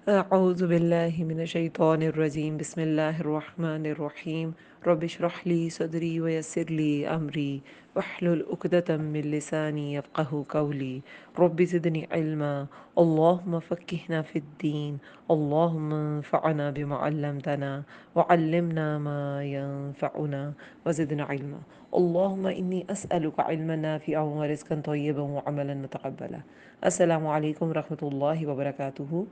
أعوذ بالله من الشيطان الرجيم بسم الله الرحمن الرحيم رب اشرح لي صدري ويسر لي أمري واحلل عقدة من لساني يفقه قولي رب زدني علما اللهم فقهنا في الدين اللهم انفعنا بما علمتنا وعلمنا ما ينفعنا وزدنا علما اللهم إني أسألك علما نافعا ورزقا طيبا وعملا متقبلا. السلام عليكم ورحمة الله وبركاته.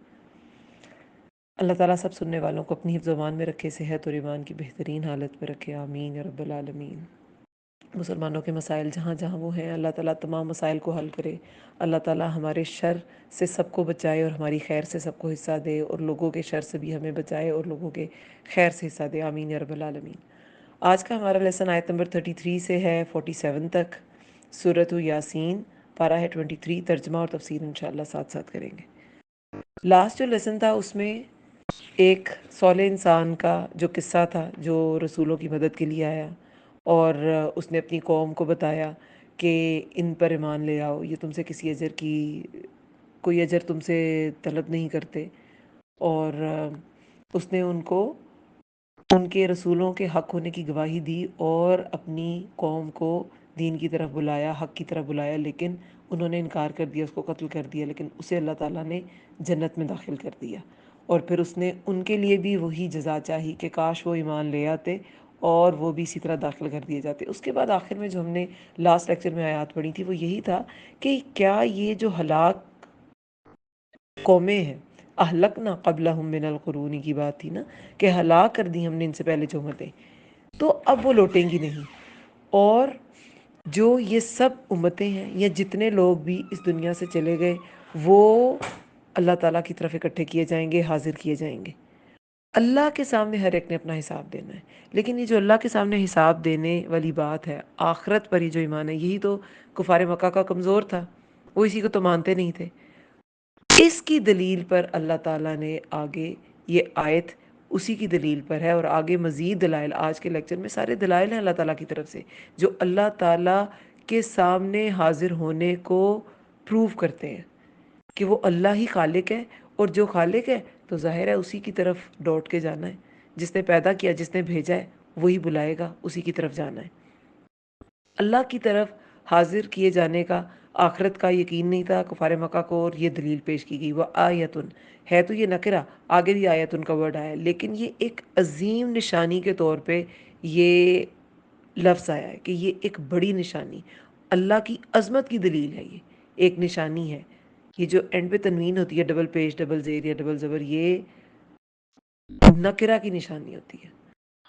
اللہ تعالیٰ سب سننے والوں کو اپنی حفظ و امان میں رکھے، صحت اور ایمان کی بہترین حالت میں رکھے، آمین یا رب العالمین۔ مسلمانوں کے مسائل جہاں جہاں وہ ہیں، اللہ تعالیٰ تمام مسائل کو حل کرے۔ اللہ تعالیٰ ہمارے شر سے سب کو بچائے اور ہماری خیر سے سب کو حصہ دے، اور لوگوں کے شر سے بھی ہمیں بچائے اور لوگوں کے خیر سے حصہ دے، آمین یا رب العالمین۔ آج کا ہمارا لیسن آیت نمبر 33 سے ہے 47 تک، سورۃ یاسین، پارہ ہے 23، ترجمہ اور تفسیر انشاءاللہ ساتھ ساتھ کریں گے۔ لاسٹ جو لیسن تھا اس میں ایک صالح انسان کا جو قصہ تھا، جو رسولوں کی مدد کے لیے آیا اور اس نے اپنی قوم کو بتایا کہ ان پر ایمان لے آؤ، یہ تم سے کسی اجر کی کوئی اجر تم سے طلب نہیں کرتے، اور اس نے ان کو ان کے رسولوں کے حق ہونے کی گواہی دی اور اپنی قوم کو دین کی طرف بلایا، حق کی طرف بلایا، لیکن انہوں نے انکار کر دیا، اس کو قتل کر دیا، لیکن اسے اللہ تعالیٰ نے جنت میں داخل کر دیا۔ اور پھر اس نے ان کے لیے بھی وہی جزا چاہی کہ کاش وہ ایمان لے آتے اور وہ بھی اسی طرح داخل کر دیے جاتے۔ اس کے بعد آخر میں جو ہم نے لاسٹ لیکچر میں آیات پڑھی تھی وہ یہی تھا کہ کیا یہ جو ہلاک قومیں ہیں، اہلکنا قبلہم من القرون کی بات تھی نا، کہ ہلاک کر دی ہم نے ان سے پہلے جو امتیں، تو اب وہ لوٹیں گی نہیں، اور جو یہ سب امتیں ہیں یا جتنے لوگ بھی اس دنیا سے چلے گئے وہ اللہ تعالیٰ کی طرف اکٹھے کیے جائیں گے، حاضر کیے جائیں گے۔ اللہ کے سامنے ہر ایک نے اپنا حساب دینا ہے، لیکن یہ جو اللہ کے سامنے حساب دینے والی بات ہے، آخرت پر یہ جو ایمان ہے، یہی تو کفار مکہ کا کمزور تھا، وہ اسی کو تو مانتے نہیں تھے۔ اس کی دلیل پر اللہ تعالیٰ نے آگے یہ آیت اسی کی دلیل پر ہے، اور آگے مزید دلائل، آج کے لیکچر میں سارے دلائل ہیں اللہ تعالیٰ کی طرف سے جو اللہ تعالیٰ کے سامنے حاضر ہونے کو پروف کرتے ہیں کہ وہ اللہ ہی خالق ہے، اور جو خالق ہے تو ظاہر ہے اسی کی طرف دوڑ کے جانا ہے، جس نے پیدا کیا، جس نے بھیجا ہے وہی بلائے گا، اسی کی طرف جانا ہے۔ اللہ کی طرف حاضر کیے جانے کا آخرت کا یقین نہیں تھا کفار مکہ کو، اور یہ دلیل پیش کی گئی، وہ آیتن ہے تو یہ نکرہ، آگے بھی آیتن کا ورڈ آیا، لیکن یہ ایک عظیم نشانی کے طور پہ یہ لفظ آیا ہے کہ یہ ایک بڑی نشانی، اللہ کی عظمت کی دلیل ہے، یہ ایک نشانی ہے۔ یہ جو اینڈ پہ تنوین ہوتی ہے، ڈبل پیش، ڈبل زیر یا ڈبل زبر، یہ نکرہ کی نشانی ہوتی ہے،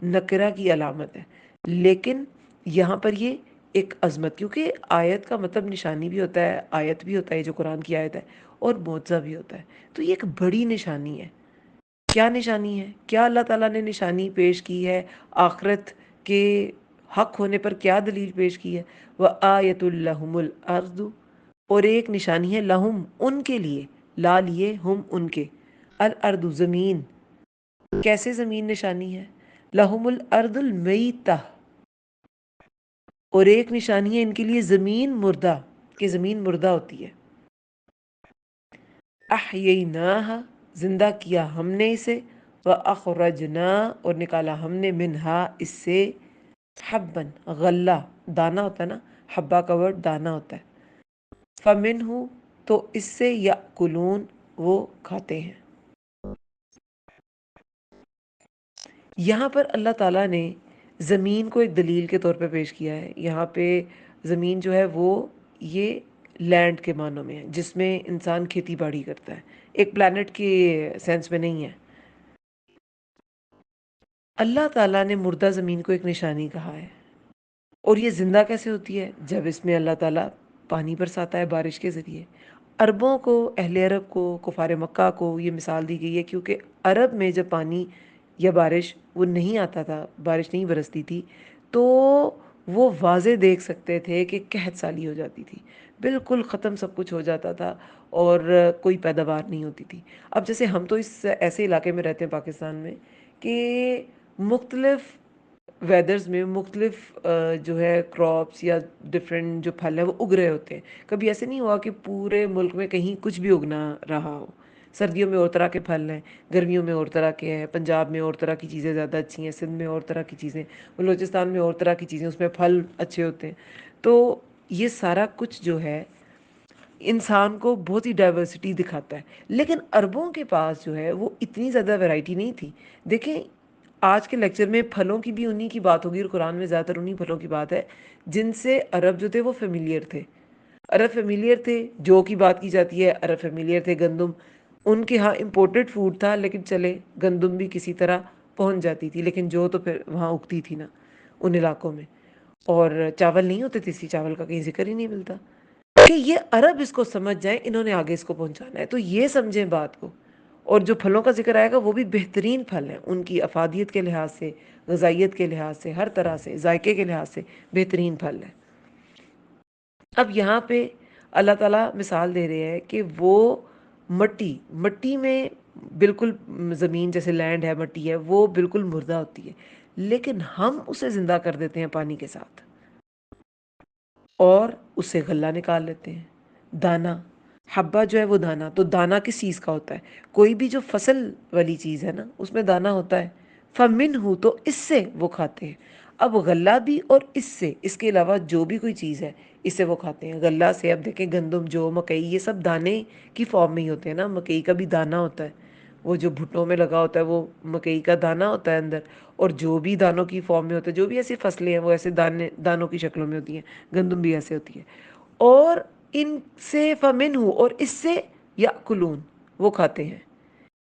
نکرہ کی علامت ہے، لیکن یہاں پر یہ ایک عظمت، کیونکہ آیت کا مطلب نشانی بھی ہوتا ہے، آیت بھی ہوتا ہے جو قرآن کی آیت ہے، اور معجزہ بھی ہوتا ہے، تو یہ ایک بڑی نشانی ہے۔ کیا نشانی ہے؟ کیا اللہ تعالیٰ نے نشانی پیش کی ہے آخرت کے حق ہونے پر؟ کیا دلیل پیش کی ہے؟ وَآیَةٌ لَهُمُ الْأَرْضُ، اور ایک نشانی ہے لہم، ان کے لیے، لا لیے، ہم ان کے، الارض زمین، کیسے زمین نشانی ہے؟ لہم الارض المیتہ، اور ایک نشانی ہے ان کے لیے زمین مردہ، کہ زمین مردہ ہوتی ہے۔ احییناہا، زندہ کیا ہم نے اسے، واخرجنا، اور نکالا ہم نے، منہا، اس سے، حبن، غلہ، دانا ہوتا ہے نا، حبہ کا ورڈ دانا ہوتا ہے، فمنہ، تو اس سے، یأکلون، وہ کھاتے ہیں۔ یہاں پر اللہ تعالیٰ نے زمین کو ایک دلیل کے طور پہ پیش کیا ہے۔ یہاں پہ زمین جو ہے وہ یہ لینڈ کے معنوں میں ہے، جس میں انسان کھیتی باڑی کرتا ہے، ایک پلانٹ کے سینس میں نہیں ہے۔ اللہ تعالیٰ نے مردہ زمین کو ایک نشانی کہا ہے، اور یہ زندہ کیسے ہوتی ہے؟ جب اس میں اللہ تعالیٰ پانی برساتا ہے بارش کے ذریعے۔ عربوں کو، اہل عرب کو، کفار مکہ کو یہ مثال دی گئی ہے، کیونکہ عرب میں جب پانی یا بارش وہ نہیں آتا تھا، بارش نہیں برستی تھی، تو وہ واضح دیکھ سکتے تھے کہ قحط سالی ہو جاتی تھی، بالکل ختم سب کچھ ہو جاتا تھا، اور کوئی پیداوار نہیں ہوتی تھی۔ اب جیسے ہم تو اس ایسے علاقے میں رہتے ہیں پاکستان میں کہ مختلف ویدرز میں مختلف جو ہے کراپس یا ڈفرینٹ جو پھل ہیں وہ اگ رہے ہوتے ہیں۔ کبھی ایسے نہیں ہوا کہ پورے ملک میں کہیں کچھ بھی اگنا رہا ہو، سردیوں میں اور طرح کے پھل ہیں، گرمیوں میں اور طرح کے ہیں، پنجاب میں اور طرح کی چیزیں زیادہ اچھی ہیں، سندھ میں اور طرح کی چیزیں، بلوچستان میں اور طرح کی چیزیں، اس میں پھل اچھے ہوتے ہیں. تو یہ سارا کچھ جو ہے انسان کو بہت ہی ڈائیورسٹی دکھاتا ہے. لیکن عربوں کے پاس جو ہے وہ اتنی زیادہ ویرائٹی نہیں تھی. دیکھیں آج کے لیکچر میں پھلوں کی بھی انہی کی بات ہوگی، اور قرآن میں زیادہ تر انہی پھلوں کی بات ہے جن سے عرب جو تھے وہ فیملیئر تھے. عرب فیملیئر تھے، جو کی بات کی جاتی ہے، عرب فیملیئر تھے. گندم ان کے ہاں امپورٹڈ فوڈ تھا، لیکن چلے گندم بھی کسی طرح پہنچ جاتی تھی، لیکن جو تو پھر وہاں اگتی تھی نا ان علاقوں میں. اور چاول نہیں ہوتے تھے، اسی چاول کا کہیں ذکر ہی نہیں ملتا. کہ یہ عرب اس کو سمجھ جائیں، انہوں نے آگے اس کو پہنچانا ہے، تو یہ سمجھیں بات کو. اور جو پھلوں کا ذکر آئے گا وہ بھی بہترین پھل ہیں، ان کی افادیت کے لحاظ سے، غذائیت کے لحاظ سے، ہر طرح سے، ذائقے کے لحاظ سے بہترین پھل ہیں. اب یہاں پہ اللہ تعالیٰ مثال دے رہے ہیں کہ وہ مٹی میں بالکل زمین جیسے لینڈ ہے، مٹی ہے، وہ بالکل مردہ ہوتی ہے، لیکن ہم اسے زندہ کر دیتے ہیں پانی کے ساتھ، اور اس سے غلہ نکال لیتے ہیں. دانا، حبہ جو ہے وہ دانا، تو دانا کس چیز کا ہوتا ہے؟ کوئی بھی جو فصل والی چیز ہے نا اس میں دانا ہوتا ہے. فمنہ، تو اس سے وہ کھاتے ہیں. اب غلہ بھی، اور اس کے علاوہ جو بھی کوئی چیز ہے اس سے وہ کھاتے ہیں. غلہ سے اب دیکھیں گندم، جو مکئی، یہ سب دانے کی فارم میں ہی ہوتے ہیں نا. مکئی کا بھی دانا ہوتا ہے، وہ جو بھٹوں میں لگا ہوتا ہے وہ مکئی کا دانا ہوتا ہے اندر. اور جو بھی دانوں کی فارم میں ہوتا ہے، جو بھی ایسی فصلیں ہیں وہ ایسے دانوں کی شکلوں میں ہوتی ہیں. گندم بھی ایسے ہوتی ہے. اور ان سے فمنہ، اور اس سے یاکلون، وہ کھاتے ہیں.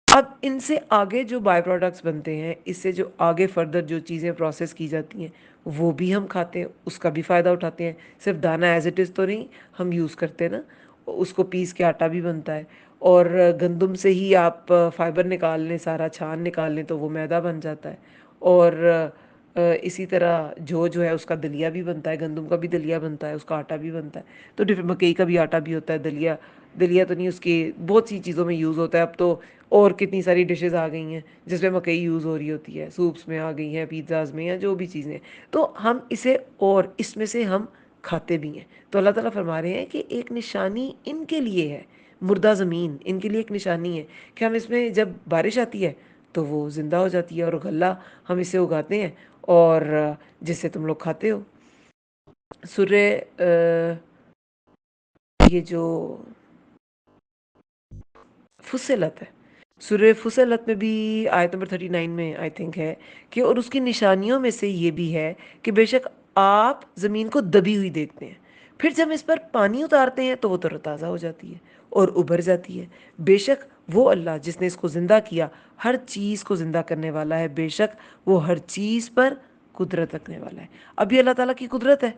اب ان سے آگے جو بائی پروڈکٹس بنتے ہیں، اس سے جو آگے فردر جو چیزیں پروسیس کی جاتی ہیں وہ بھی ہم کھاتے ہیں، اس کا بھی فائدہ اٹھاتے ہیں. صرف دانہ ایز اٹ از تو نہیں ہم یوز کرتے نا، اس کو پیس کے آٹا بھی بنتا ہے. اور گندم سے ہی آپ فائبر نکال لیں، سارا چھان نکال لیں تو وہ میدا بن جاتا ہے. اور اسی طرح جو ہے اس کا دلیا بھی بنتا ہے، گندم کا بھی دلیا بنتا ہے، اس کا آٹا بھی بنتا ہے. تو مکئی کا بھی آٹا بھی ہوتا ہے. دلیا تو نہیں، اس کی بہت سی چیزوں میں یوز ہوتا ہے. اب تو اور کتنی ساری ڈشز آ گئی ہیں جس میں مکئی یوز ہو رہی ہوتی ہے، سوپس میں آ گئی ہیں، پیزاز میں، یا جو بھی چیزیں. تو ہم اسے، اور اس میں سے ہم کھاتے بھی ہیں. تو اللہ تعالیٰ فرما رہے ہیں کہ ایک نشانی ان کے لیے ہے، مردہ زمین ان کے لیے ایک نشانی ہے کہ ہم اس میں جب بارش آتی ہے تو وہ زندہ ہو جاتی ہے، اور غلہ ہم اسے اگاتے ہیں، اور جس سے تم لوگ کھاتے ہو. سورہ یہ جو فصلت ہے، سورہ فصلت میں بھی آیت نمبر 39 میں آئی تھنک ہے کہ اور اس کی نشانیوں میں سے یہ بھی ہے کہ بے شک آپ زمین کو دبی ہوئی دیکھتے ہیں، پھر جب اس پر پانی اتارتے ہیں تو وہ تر و تازہ ہو جاتی ہے اور ابھر جاتی ہے. بے شک وہ اللہ جس نے اس کو زندہ کیا، ہر چیز کو زندہ کرنے والا ہے. بے شک وہ ہر چیز پر قدرت رکھنے والا ہے. اب یہ اللہ تعالیٰ کی قدرت ہے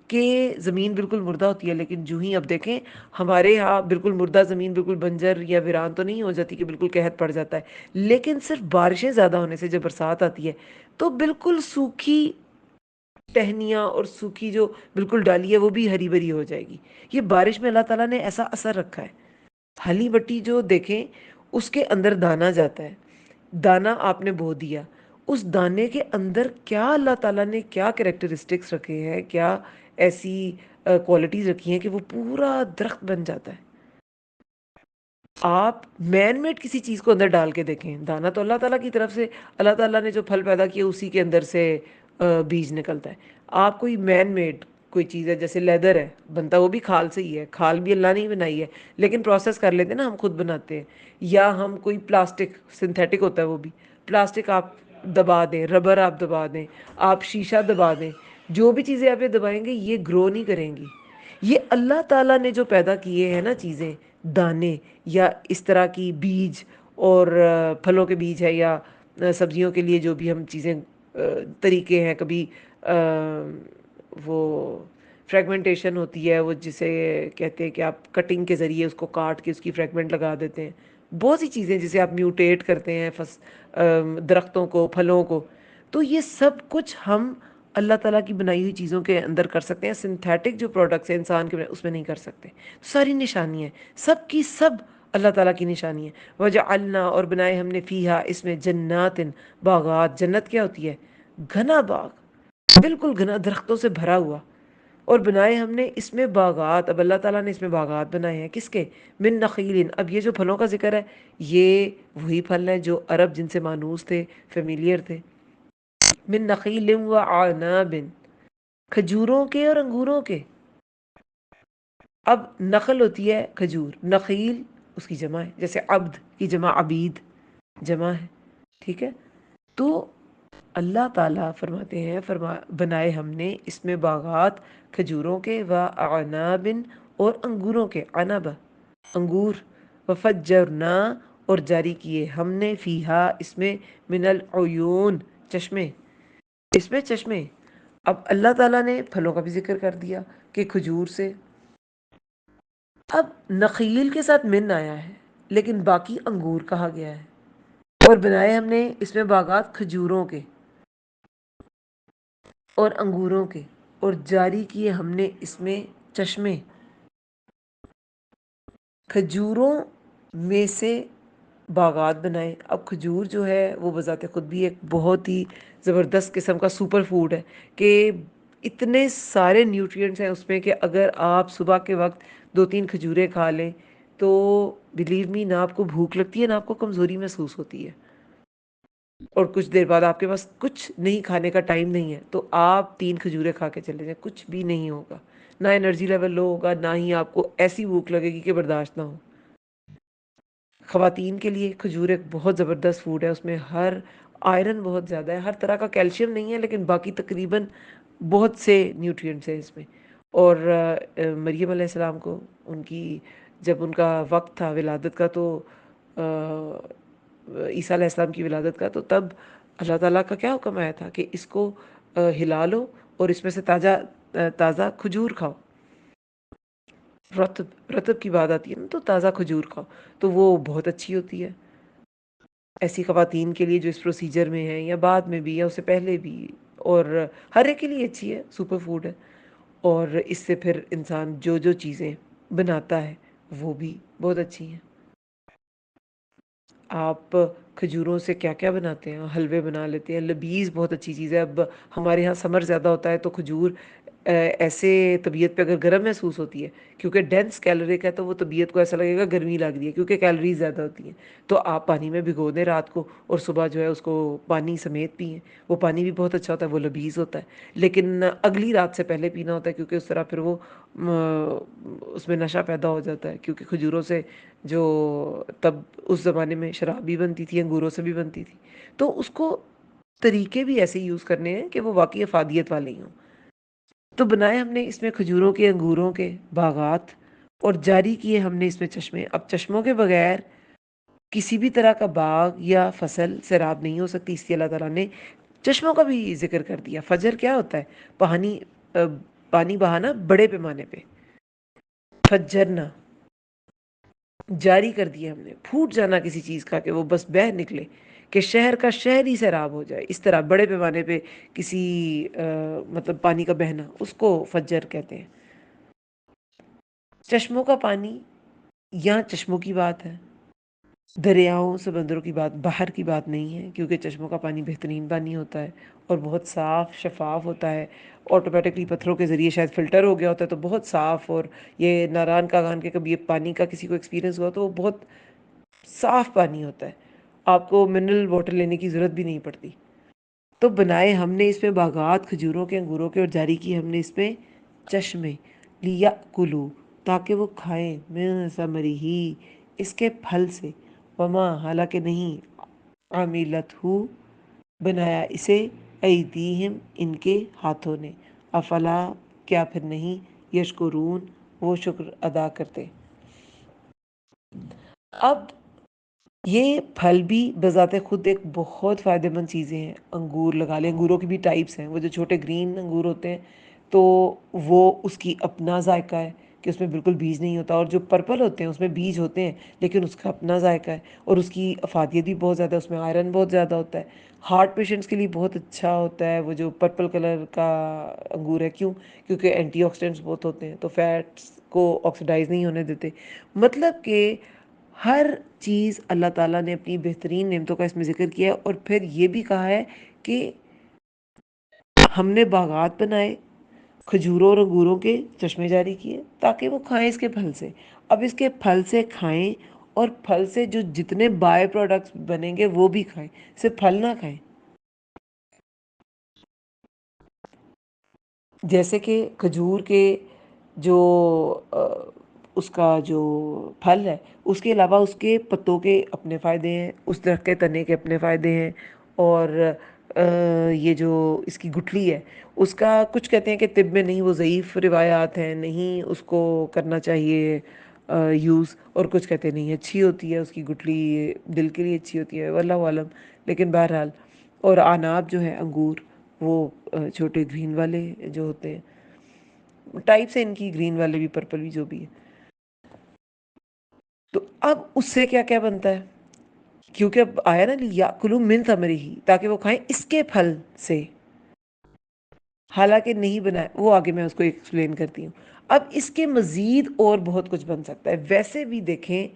کہ زمین بالکل مردہ ہوتی ہے، لیکن جو ہی اب دیکھیں ہمارے یہاں بالکل مردہ زمین بالکل بنجر یا ویران تو نہیں ہو جاتی کہ بالکل قحط پڑ جاتا ہے، لیکن صرف بارشیں زیادہ ہونے سے جب برسات آتی ہے تو بالکل سوکھی ٹہنیاں اور سوکھی جو بالکل ڈالی ہے وہ بھی ہری بھری ہو جائے گی. یہ بارش میں اللہ تعالیٰ نے ایسا اثر رکھا ہے. ہلی بٹی جو دیکھیں اس کے اندر دانا جاتا ہے، دانا آپ نے بو دیا، اس دانے کے اندر کیا اللہ تعالیٰ نے کیا کریکٹرسٹکس رکھے ہیں، کیا ایسی کوالٹیز رکھی ہیں کہ وہ پورا درخت بن جاتا ہے. آپ مین میڈ کسی چیز کو اندر ڈال کے دیکھیں، دانا تو اللہ تعالیٰ کی طرف سے، اللہ تعالیٰ نے جو پھل پیدا کیا اسی کے اندر سے بیج نکلتا ہے. آپ کوئی مین میڈ کوئی چیز ہے، جیسے لیدر ہے، بنتا وہ بھی کھال سے ہی ہے، کھال بھی اللہ نے ہی بنائی ہے، لیکن پروسیس کر لیتے ہیں نا ہم، خود بناتے ہیں. یا ہم کوئی پلاسٹک سنتھیٹک ہوتا ہے، وہ بھی پلاسٹک آپ دبا دیں، ربر آپ دبا دیں، آپ شیشہ دبا دیں، جو بھی چیزیں آپ یہ دبائیں گے یہ گرو نہیں کریں گی. یہ اللہ تعالیٰ نے جو پیدا کیے ہیں نا چیزیں، دانے یا اس طرح کی بیج، اور پھلوں کے بیج ہے، یا سبزیوں کے لیے جو بھی ہم چیزیں طریقے ہیں، کبھی وہ فریگمنٹیشن ہوتی ہے، وہ جسے کہتے ہیں کہ آپ کٹنگ کے ذریعے اس کو کاٹ کے اس کی فریگمنٹ لگا دیتے ہیں. بہت سی چیزیں جسے آپ میوٹیٹ کرتے ہیں درختوں کو، پھلوں کو. تو یہ سب کچھ ہم اللہ تعالیٰ کی بنائی ہوئی چیزوں کے اندر کر سکتے ہیں. سنتھیٹک جو پروڈکٹس ہیں انسان کے اس میں نہیں کر سکتے. ساری نشانی ہے، سب کی سب اللہ تعالیٰ کی نشانی ہے. وجعلنا، اور بنائے ہم نے، فیہا، اس میں، جنات، باغات. جنت کیا ہوتی ہے؟ گھنا باغ، بالکل گھنا، درختوں سے بھرا ہوا. اور بنائے ہم نے اس میں باغات. اب اللہ تعالیٰ نے اس میں باغات بنائے ہیں کس کے؟ من نخیل. اب یہ جو پھلوں کا ذکر ہے یہ وہی پھل ہیں جو عرب جن سے مانوس تھے، فیملیئر تھے. من نخیل و عناب، کھجوروں کے اور انگوروں کے. اب نخل ہوتی ہے کھجور، نخیل اس کی جمع ہے، جیسے عبد کی جمع عبید جمع ہے. ٹھیک ہے. تو اللہ تعالیٰ فرماتے ہیں بنائے ہم نے اس میں باغات کھجوروں کے و اعناب اور انگوروں کے. عنب انگور. وفجرنا اور جاری کیے ہم نے فیہا اس میں من العیون چشمے. اس میں چشمے. اب اللہ تعالیٰ نے پھلوں کا بھی ذکر کر دیا کہ کھجور سے. اب نخیل کے ساتھ من آیا ہے لیکن باقی انگور کہا گیا ہے. اور بنائے ہم نے اس میں باغات کھجوروں کے اور انگوروں کے، اور جاری کیے ہم نے اس میں چشمے. کھجوروں میں سے باغات بنائے. اب کھجور جو ہے وہ بذات خود بھی ایک بہت ہی زبردست قسم کا سپر فوڈ ہے کہ اتنے سارے نیوٹرینٹس ہیں اس میں کہ اگر آپ صبح کے وقت 2-3 کھجوریں کھا لیں تو بلیو می، نہ آپ کو بھوک لگتی ہے نہ آپ کو کمزوری محسوس ہوتی ہے. اور کچھ دیر بعد آپ کے پاس کچھ نہیں کھانے کا ٹائم نہیں ہے تو آپ 3 کھجوریں کھا کے چلے جائیں، کچھ بھی نہیں ہوگا. نہ انرجی لیول لو ہوگا، نہ ہی آپ کو ایسی بھوک لگے گی کہ برداشت نہ ہو. خواتین کے لیے کھجور ایک بہت زبردست فوڈ ہے. اس میں ہر آئرن بہت زیادہ ہے. ہر طرح کا کیلشیم نہیں ہے لیکن باقی تقریباً بہت سے نیوٹرینٹس ہیں اس میں. اور مریم علیہ السلام کو ان کی جب ان کا وقت تھا ولادت کا، تو عیسیٰ علیہ السلام کی ولادت کا، تو تب اللہ تعالیٰ کا کیا حکم آیا تھا کہ اس کو ہلا لو اور اس میں سے تازہ تازہ کھجور کھاؤ. رطب کی بات آتی ہے نا تو تازہ کھجور کھاؤ تو وہ بہت اچھی ہوتی ہے ایسی خواتین کے لیے جو اس پروسیجر میں ہیں یا بعد میں بھی یا اس سے پہلے بھی. اور ہر ایک کے لیے اچھی ہے، سپر فوڈ ہے. اور اس سے پھر انسان جو جو چیزیں بناتا ہے وہ بھی بہت اچھی ہیں. آپ کھجوروں سے کیا کیا بناتے ہیں؟ حلوے بنا لیتے ہیں. لبیز بہت اچھی چیز ہے. اب ہمارے یہاں سمر زیادہ ہوتا ہے تو کھجور ایسے طبیعت پہ اگر گرم محسوس ہوتی ہے کیونکہ ڈینس کیلورک ہے تو وہ طبیعت کو ایسا لگے گا گرمی لگ رہی ہے کیونکہ کیلریز زیادہ ہوتی ہیں. تو آپ پانی میں بھگو دیں رات کو اور صبح جو ہے اس کو پانی سمیت پئیں. وہ پانی بھی بہت اچھا ہوتا ہے، وہ لبیز ہوتا ہے. لیکن اگلی رات سے پہلے پینا ہوتا ہے کیونکہ اس طرح پھر وہ اس میں نشہ پیدا ہو جاتا ہے. کیونکہ کھجوروں سے جو تب اس زمانے میں شراب بھی بنتی تھی، انگوروں سے بھی بنتی تھی، تو اس کو طریقے بھی ایسے یوز کرنے ہیں کہ وہ واقعی افادیت والے ہی ہوں. تو بنائے ہم نے اس میں کھجوروں کے، انگوروں کے باغات، اور جاری کیے ہم نے اس میں چشمے. اب چشموں کے بغیر کسی بھی طرح کا باغ یا فصل سیراب نہیں ہو سکتی، اس لیے اللہ تعالیٰ نے چشموں کا بھی ذکر کر دیا. فجر کیا ہوتا ہے؟ پانی بہانا بڑے پیمانے پہ. فجرنا جاری کر دیا ہم نے، پھوٹ جانا کسی چیز کا کہ وہ بس بہہ نکلے، کہ شہر کا شہر ہی سیراب ہو جائے. اس طرح بڑے پیمانے پہ کسی مطلب پانی کا بہنا، اس کو فجر کہتے ہیں. چشموں کا پانی، یہاں چشموں کی بات ہے، دریاؤں سمندروں کی بات، باہر کی بات نہیں ہے. کیونکہ چشموں کا پانی بہترین پانی ہوتا ہے اور بہت صاف شفاف ہوتا ہے. آٹومیٹکلی پتھروں کے ذریعے شاید فلٹر ہو گیا ہوتا ہے تو بہت صاف. اور یہ ناران کاغان کے کبھی یہ پانی کا کسی کو ایکسپیرینس ہوا تو وہ بہت صاف پانی ہوتا ہے، آپ کو منرل واٹر لینے کی ضرورت بھی نہیں پڑتی. تو بنائے ہم نے اس میں باغات کھجوروں کے، انگوروں کے، اور جاری کی ہم نے اس میں چشمے. لیا کلو تاکہ وہ کھائیں، من ثمرہ اس کے پھل سے. وما حالانکہ نہیں، عاملت ہو بنایا اسے، ایدیہم ان کے ہاتھوں نے. افلا کیا پھر نہیں، یشکرون وہ شکر ادا کرتے. اب یہ پھل بھی بذات خود ایک بہت فائدہ مند چیزیں ہیں. انگور لگا لیں، انگوروں کی بھی ٹائپس ہیں. وہ جو چھوٹے گرین انگور ہوتے ہیں تو وہ اس کی اپنا ذائقہ ہے کہ اس میں بالکل بیج نہیں ہوتا. اور جو پرپل ہوتے ہیں اس میں بیج ہوتے ہیں لیکن اس کا اپنا ذائقہ ہے اور اس کی افادیت بھی بہت زیادہ ہے. اس میں آئرن بہت زیادہ ہوتا ہے. ہارٹ پیشنٹس کے لیے بہت اچھا ہوتا ہے وہ جو پرپل کلر کا انگور ہے. کیوں؟ کیونکہ اینٹی آکسیڈنٹس بہت ہوتے ہیں تو فیٹس کو آکسیڈائز نہیں ہونے دیتے. مطلب کہ ہر چیز اللہ تعالیٰ نے اپنی بہترین نعمتوں کا اس میں ذکر کیا ہے. اور پھر یہ بھی کہا ہے کہ ہم نے باغات بنائے کھجوروں اور انگوروں کے چشمے جاری کیے تاکہ وہ کھائیں اس کے پھل سے۔ اب اس کے پھل سے کھائیں اور پھل سے جو جتنے بائی پروڈکٹس بنیں گے وہ بھی کھائیں، صرف پھل نہ کھائیں۔ جیسے کہ کھجور کے جو اس کا جو پھل ہے، اس کے علاوہ اس کے پتوں کے اپنے فائدے ہیں، اس درخت کے تنے کے اپنے فائدے ہیں، اور یہ جو اس کی گٹھلی ہے اس کا کچھ کہتے ہیں کہ طب میں نہیں، وہ ضعیف روایات ہیں، نہیں اس کو کرنا چاہیے یوز، اور کچھ کہتے ہیں نہیں اچھی ہوتی ہے اس کی گٹھلی، دل کے لیے اچھی ہوتی ہے، واللہ عالم۔ لیکن بہرحال، اور عناب جو ہے انگور، وہ چھوٹے گرین والے جو ہوتے ہیں، ٹائپس ہیں ان کی، گرین والے بھی، پرپل بھی، جو بھی ہے۔ تو اب اس سے کیا کیا بنتا ہے؟ کیونکہ اب آیا نا یاکلوا من ثمرہ، تاکہ وہ کھائیں اس کے پھل سے، حالانکہ نہیں بنا ہے، وہ آگے میں اس کو ایکسپلین کرتی ہوں۔ اب اس کے مزید اور بہت کچھ بن سکتا ہے۔ ویسے بھی دیکھیں،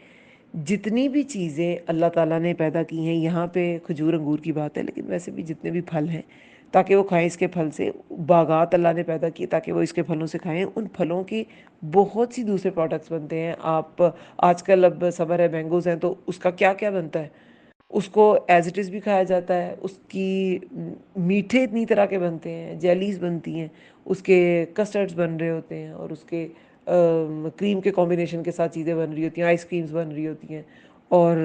جتنی بھی چیزیں اللہ تعالیٰ نے پیدا کی ہیں، یہاں پہ کھجور انگور کی بات ہے، لیکن ویسے بھی جتنے بھی پھل ہیں تاکہ وہ کھائیں اس کے پھل سے، باغات اللہ نے پیدا کیے تاکہ وہ اس کے پھلوں سے کھائیں، ان پھلوں کی بہت سی دوسرے پروڈکٹس بنتے ہیں۔ آپ آج کل اب سمر ہے، مینگوز ہیں، تو اس کا کیا کیا بنتا ہے؟ اس کو ایز اٹ از بھی کھایا جاتا ہے، اس کی میٹھے اتنی طرح کے بنتے ہیں، جیلیز بنتی ہیں، اس کے کسٹرڈز بن رہے ہوتے ہیں، اور اس کے کریم کے کمبینیشن کے ساتھ چیزیں بن رہی ہوتی ہیں، آئس کریمز بن رہی ہوتی ہیں، اور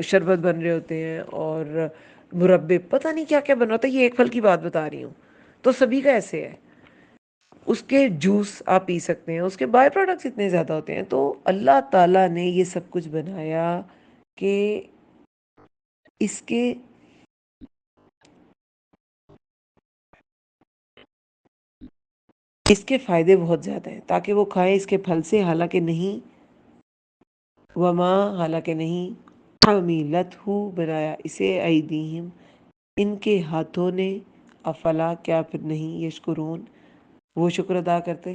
شربت بن رہے ہوتے ہیں، اور مربے، پتہ نہیں کیا کیا بن رہا ہوتا ہے۔ یہ ایک پھل کی بات بتا رہی ہوں، تو سبھی کا ایسے ہے۔ اس کے جوس آپ پی سکتے ہیں، اس کے بائی پروڈکٹس اتنے زیادہ ہوتے ہیں۔ تو اللہ تعالیٰ نے یہ سب کچھ بنایا کہ اس کے فائدے بہت زیادہ ہیں، تاکہ وہ کھائیں اس کے پھل سے، حالانکہ نہیں، حالانکہ نہیں، حمیلت ہو، بنایا اسے ایدیہم، ان کے ہاتھوں نے، افلا، کیا پھر نہیں، یشکرون، وہ شکر ادا کرتے۔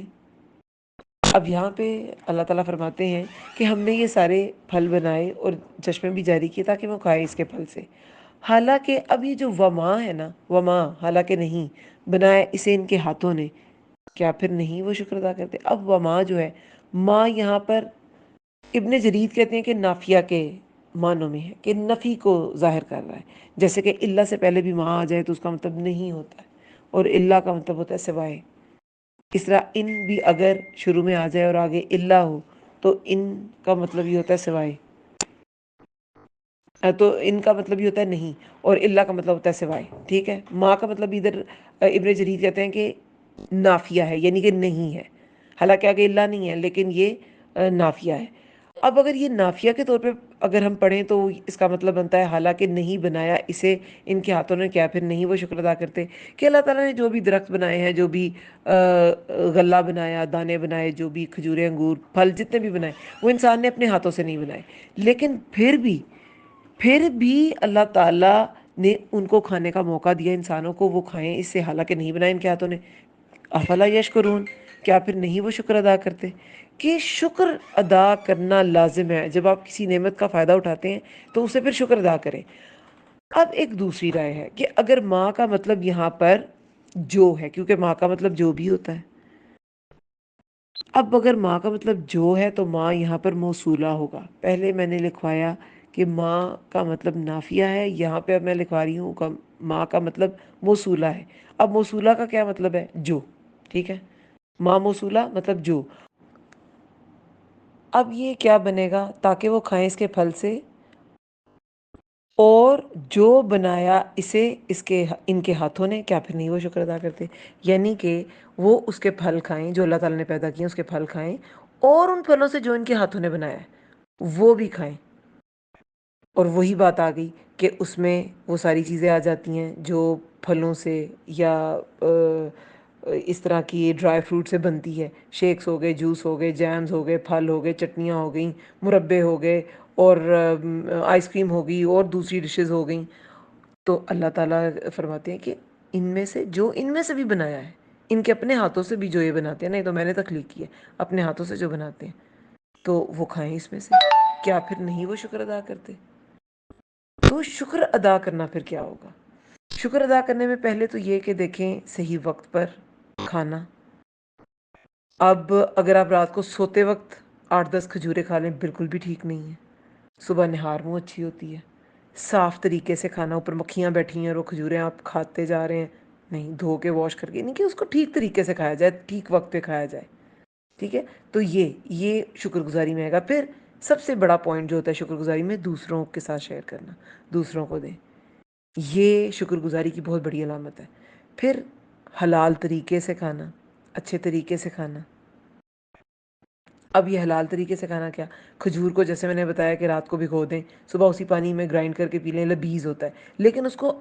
اب یہاں پہ اللہ تعالیٰ فرماتے ہیں کہ ہم نے یہ سارے پھل بنائے اور چشمے بھی جاری کیے تاکہ وہ کھائیں اس کے پھل سے، حالانکہ اب یہ جو وما ہے نا، وما، حالانکہ نہیں، بنایا اسے ان کے ہاتھوں نے، کیا پھر نہیں وہ شکر ادا کرتے۔ اب وما جو ہے، ماں یہاں پر ابن جرید کہتے ہیں کہ نافیہ کے معنوں میں ہے، کہ نفی کو ظاہر کر رہا ہے۔ جیسے کہ اللہ سے پہلے بھی ماں آ جائے تو اس کا مطلب نہیں ہوتا ہے، اور اللہ کا مطلب ہوتا ہے سوائے۔ اس طرح ان بھی اگر شروع میں آ جائے اور آگے اللہ ہو تو ان کا مطلب یہ ہوتا ہے سوائے، تو ان کا مطلب یہ ہوتا ہے نہیں، اور اللہ کا مطلب ہوتا ہے سوائے، ٹھیک ہے۔ ماں کا مطلب ادھر ابن جریر کہتے ہیں کہ نافیہ ہے، یعنی کہ نہیں ہے، حالانکہ آگے اللہ نہیں ہے، لیکن یہ نافیہ ہے۔ اب اگر یہ نافیہ کے طور پہ اگر ہم پڑھیں تو اس کا مطلب بنتا ہے حالانکہ نہیں بنایا اسے ان کے ہاتھوں نے، کیا پھر نہیں وہ شکر ادا کرتے۔ کہ اللہ تعالیٰ نے جو بھی درخت بنائے ہیں، جو بھی غلہ بنایا، دانے بنائے، جو بھی کھجورے، انگور، پھل جتنے بھی بنائے، وہ انسان نے اپنے ہاتھوں سے نہیں بنائے، لیکن پھر بھی اللہ تعالیٰ نے ان کو کھانے کا موقع دیا انسانوں کو، وہ کھائیں اس سے، حالانکہ نہیں بنائے ان کے ہاتھوں نے۔ افلا یشکرون، کیا پھر نہیں وہ شکر ادا کرتے؟ کہ شکر ادا کرنا لازم ہے، جب آپ کسی نعمت کا فائدہ اٹھاتے ہیں تو اسے پھر شکر ادا کریں۔ اب ایک دوسری رائے ہے کہ اگر ماں کا مطلب یہاں پر جو ہے، کیونکہ ماں کا مطلب جو بھی ہوتا ہے، اب اگر ماں کا مطلب جو ہے تو ماں یہاں پر موصولہ ہوگا۔ پہلے میں نے لکھوایا کہ ماں کا مطلب نافیہ ہے، یہاں پہ اب میں لکھوا رہی ہوں کہ ماں کا مطلب موصولہ ہے۔ اب موصولہ کا کیا مطلب ہے؟ جو، ٹھیک ہے، ماں موصولہ مطلب جو۔ اب یہ کیا بنے گا؟ تاکہ وہ کھائیں اس کے پھل سے، اور جو بنایا اسے ان کے ہاتھوں نے، کیا پھر نہیں وہ شکر ادا کرتے؟ یعنی کہ وہ اس کے پھل کھائیں جو اللہ تعالیٰ نے پیدا کیے، اس کے پھل کھائیں، اور ان پھلوں سے جو ان کے ہاتھوں نے بنایا ہے وہ بھی کھائیں۔ اور وہی بات آ گئی کہ اس میں وہ ساری چیزیں آ جاتی ہیں جو پھلوں سے یا اس طرح کی ڈرائی فروٹ سے بنتی ہے، شیکس ہو گئے، جوس ہو گئے، جیمز ہو گئے، پھل ہو گئے، چٹنیاں ہو گئیں، مربے ہو گئے، اور آئس کریم ہو گئی، اور دوسری ڈشز ہو گئیں۔ تو اللہ تعالیٰ فرماتے ہیں کہ ان میں سے جو ان میں سے بھی بنایا ہے، ان کے اپنے ہاتھوں سے بھی جو یہ بناتے ہیں، نہیں تو میں نے تخلیق کی ہے، اپنے ہاتھوں سے جو بناتے ہیں، تو وہ کھائیں اس میں سے، کیا پھر نہیں وہ شکر ادا کرتے؟ تو شکر ادا کرنا پھر کیا ہوگا؟ شکر ادا کرنے میں پہلے تو یہ کہ دیکھیں صحیح وقت پر کھانا، اب اگر آپ رات کو سوتے وقت 8-10 کھجوریں کھا لیں بالکل بھی ٹھیک نہیں ہے. صبح نہار منہ اچھی ہوتی ہے. صاف طریقے سے کھانا، اوپر مکھیاں بیٹھی ہیں اور وہ کھجوریں آپ کھاتے جا رہے ہیں، نہیں، دھو کے واش کر کے، نہیں کہ اس کو ٹھیک طریقے سے کھایا جائے، ٹھیک وقت پہ کھایا جائے. ٹھیک ہے، تو یہ شکر گزاری میں آئے گا. پھر سب سے بڑا پوائنٹ جو ہوتا ہے شکر گزاری میں، دوسروں کے ساتھ شیئر کرنا، دوسروں کو دیں. یہ شکر گزاری کی بہت بڑی علامت ہے. پھر حلال طریقے سے کھانا، اچھے طریقے سے کھانا. اب یہ حلال طریقے سے کھانا کیا؟ کھجور کو جیسے میں نے بتایا کہ رات کو بھگو دیں، صبح اسی پانی میں گرائنڈ کر کے پی لیں، لذیذ ہوتا ہے. لیکن اس کو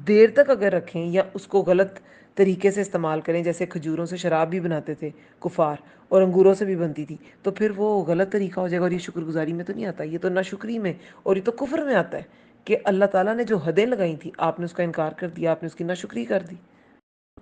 دیر تک اگر رکھیں یا اس کو غلط طریقے سے استعمال کریں، جیسے کھجوروں سے شراب بھی بناتے تھے کفار، اور انگوروں سے بھی بنتی تھی، تو پھر وہ غلط طریقہ ہو جائے گا. اور یہ شکر گزاری میں تو نہیں آتا، یہ تو ناشکری میں اور یہ تو کفر میں آتا ہے کہ اللہ تعالیٰ نے جو حدیں لگائی تھیں آپ نے اس کا انکار کر دیا، آپ نے اس کی ناشکری کر دی.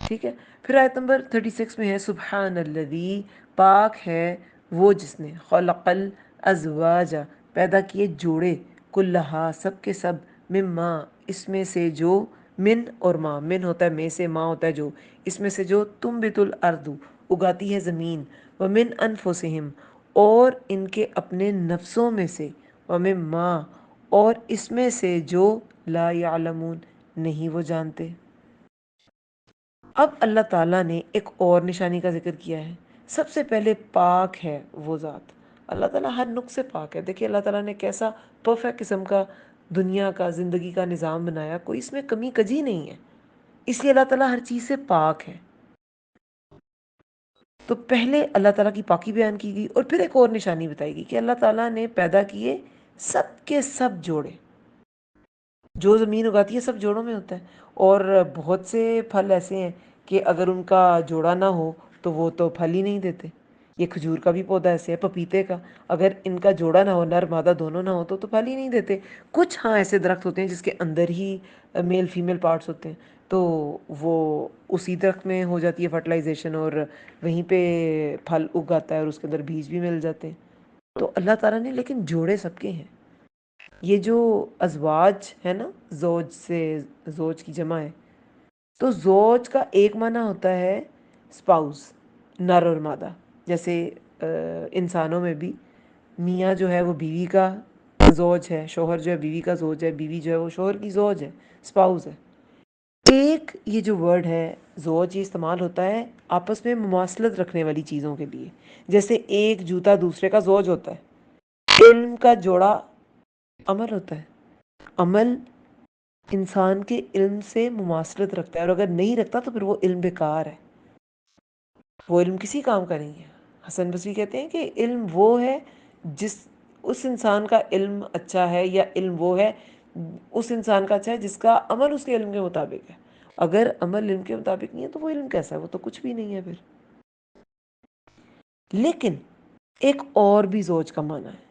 ٹھیک ہے. پھر آیت نمبر 36 میں ہے سبحان الذی، پاک ہے وہ جس نے خلق الازواج، پیدا کیے جوڑے، کلہا، سب کے سب، مما، اس میں سے جو، من اور ماں، من ہوتا ہے میں سے، ماں ہوتا ہے جو، اس میں سے جو، تنبت الارض، اگاتی ہے زمین، ومن انفسہم، اور ان کے اپنے نفسوں میں سے، ومما، اور اس میں سے جو، لا یعلمون، نہیں وہ جانتے. اب اللہ تعالیٰ نے ایک اور نشانی کا ذکر کیا ہے. سب سے پہلے پاک ہے وہ ذات. اللہ تعالیٰ ہر نقص سے پاک ہے. دیکھیے اللہ تعالیٰ نے کیسا پرفیکٹ قسم کا دنیا کا، زندگی کا نظام بنایا، کوئی اس میں کمی کجی نہیں ہے. اس لیے اللہ تعالیٰ ہر چیز سے پاک ہے. تو پہلے اللہ تعالیٰ کی پاکی بیان کی گئی، اور پھر ایک اور نشانی بتائی گئی کہ اللہ تعالیٰ نے پیدا کیے سب کے سب جوڑے. جو زمین اگاتی ہے سب جوڑوں میں ہوتا ہے. اور بہت سے پھل ایسے ہیں کہ اگر ان کا جوڑا نہ ہو تو وہ تو پھل ہی نہیں دیتے. یہ کھجور کا بھی پودا ایسے ہے، پپیتے کا، اگر ان کا جوڑا نہ ہو، نر مادہ دونوں نہ ہو تو پھل ہی نہیں دیتے. کچھ ہاں ایسے درخت ہوتے ہیں جس کے اندر ہی میل فیمیل پارٹس ہوتے ہیں، تو وہ اسی درخت میں ہو جاتی ہے فرٹیلائزیشن، اور وہیں پہ پھل اگاتا ہے اور اس کے اندر بیج بھی مل جاتے ہیں. تو اللہ تعالیٰ نے لیکن جوڑے سب کے ہیں. یہ جو ازواج ہے نا، زوج سے، زوج کی جمع ہے، تو زوج کا ایک معنی ہوتا ہے اسپاؤس، نر اور مادہ. جیسے انسانوں میں بھی میاں جو ہے وہ بیوی کا زوج ہے، شوہر جو ہے بیوی کا زوج ہے، بیوی جو ہے وہ شوہر کی زوج ہے، اسپاؤس ہے. ایک یہ جو ورڈ ہے زوج، یہ استعمال ہوتا ہے آپس میں مماثلت رکھنے والی چیزوں کے لیے. جیسے ایک جوتا دوسرے کا زوج ہوتا ہے. علم کا جوڑا عمل ہوتا ہے. عمل انسان کے علم سے مماثلت رکھتا ہے، اور اگر نہیں رکھتا تو پھر وہ علم بیکار ہے، وہ علم کسی کام کا نہیں ہے. حسن بصری کہتے ہیں کہ علم وہ ہے جس، اس انسان کا علم اچھا ہے، یا علم وہ ہے اس انسان کا اچھا ہے جس کا عمل اس کے علم کے مطابق ہے. اگر عمل علم کے مطابق نہیں ہے تو وہ علم کیسا ہے؟ وہ تو کچھ بھی نہیں ہے پھر. لیکن ایک اور بھی زوج کا معنی ہے.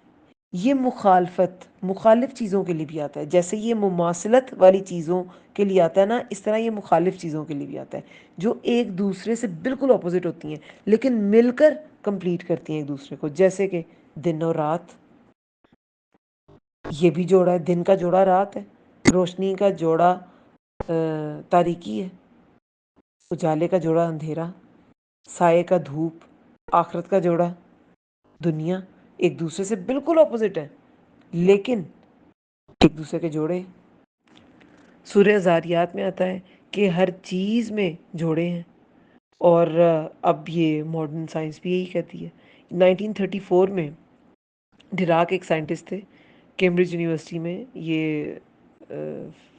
یہ مخالفت، مخالف چیزوں کے لیے بھی آتا ہے. جیسے یہ مماثلت والی چیزوں کے لیے آتا ہے نا، اس طرح یہ مخالف چیزوں کے لیے بھی آتا ہے، جو ایک دوسرے سے بالکل اپوزٹ ہوتی ہیں لیکن مل کر کمپلیٹ کرتی ہیں ایک دوسرے کو. جیسے کہ دن اور رات، یہ بھی جوڑا ہے. دن کا جوڑا رات ہے، روشنی کا جوڑا تاریکی ہے، اجالے کا جوڑا اندھیرا، سائے کا دھوپ، آخرت کا جوڑا دنیا. ایک دوسرے سے بالکل اپوزٹ ہے لیکن ایک دوسرے کے جوڑے. سورہ زاریات میں آتا ہے کہ ہر چیز میں جوڑے ہیں. اور اب یہ ماڈرن سائنس بھی یہی کہتی ہے. 1934 میں ڈراک ایک سائنٹسٹ تھے کیمبرج یونیورسٹی میں، یہ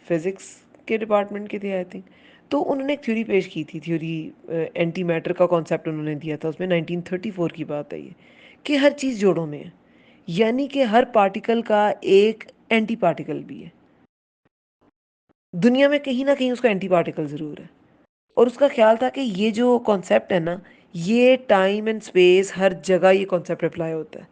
فزکس کے ڈپارٹمنٹ کے تھے آئی تھنک. تو انہوں نے ایک تھیوری پیش کی تھی، تھیوری اینٹی میٹر کا کانسیپٹ انہوں نے دیا تھا. اس میں 1934 کی بات ہے یہ، کہ ہر چیز جوڑوں میں ہے، یعنی کہ ہر پارٹیکل کا ایک اینٹی پارٹیکل بھی ہے. دنیا میں کہیں نہ کہیں اس کا اینٹی پارٹیکل ضرور ہے. اور اس کا خیال تھا کہ یہ جو کانسیپٹ ہے نا، یہ ٹائم اینڈ اسپیس ہر جگہ یہ کانسیپٹ اپلائی ہوتا ہے.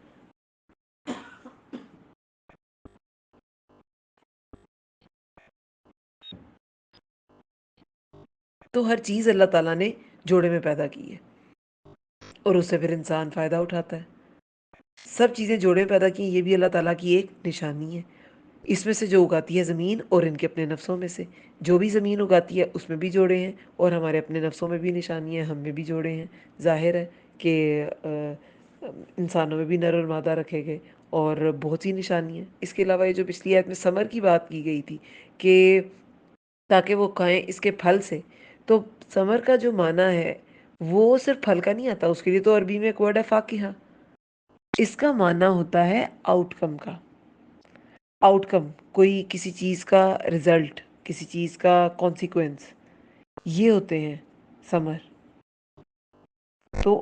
تو ہر چیز اللہ تعالیٰ نے جوڑے میں پیدا کی ہے، اور اس سے پھر انسان فائدہ اٹھاتا ہے. سب چیزیں جوڑے میں پیدا کی، یہ بھی اللہ تعالیٰ کی ایک نشانی ہے. اس میں سے جو اگاتی ہے زمین، اور ان کے اپنے نفسوں میں سے جو بھی زمین اگاتی ہے اس میں بھی جوڑے ہیں، اور ہمارے اپنے نفسوں میں بھی نشانی ہے، ہم میں بھی جوڑے ہیں. ظاہر ہے کہ انسانوں میں بھی نر اور مادہ رکھے گئے، اور بہت سی نشانی ہیں۔ اس کے علاوہ یہ جو پچھلی آیت میں سمر کی بات کی گئی تھی کہ تاکہ وہ کھائیں اس کے پھل سے، تو سمر کا جو معنی ہے وہ صرف پھل کا نہیں آتا، اس کے لیے تو عربی میں ایک ورڈ ہے فاقیہ۔ اس کا معنی ہوتا ہے آؤٹ کم کا، آؤٹ کم، کوئی کسی چیز کا رزلٹ، کسی چیز کا کانسیکوینس، یہ ہوتے ہیں سمر۔ تو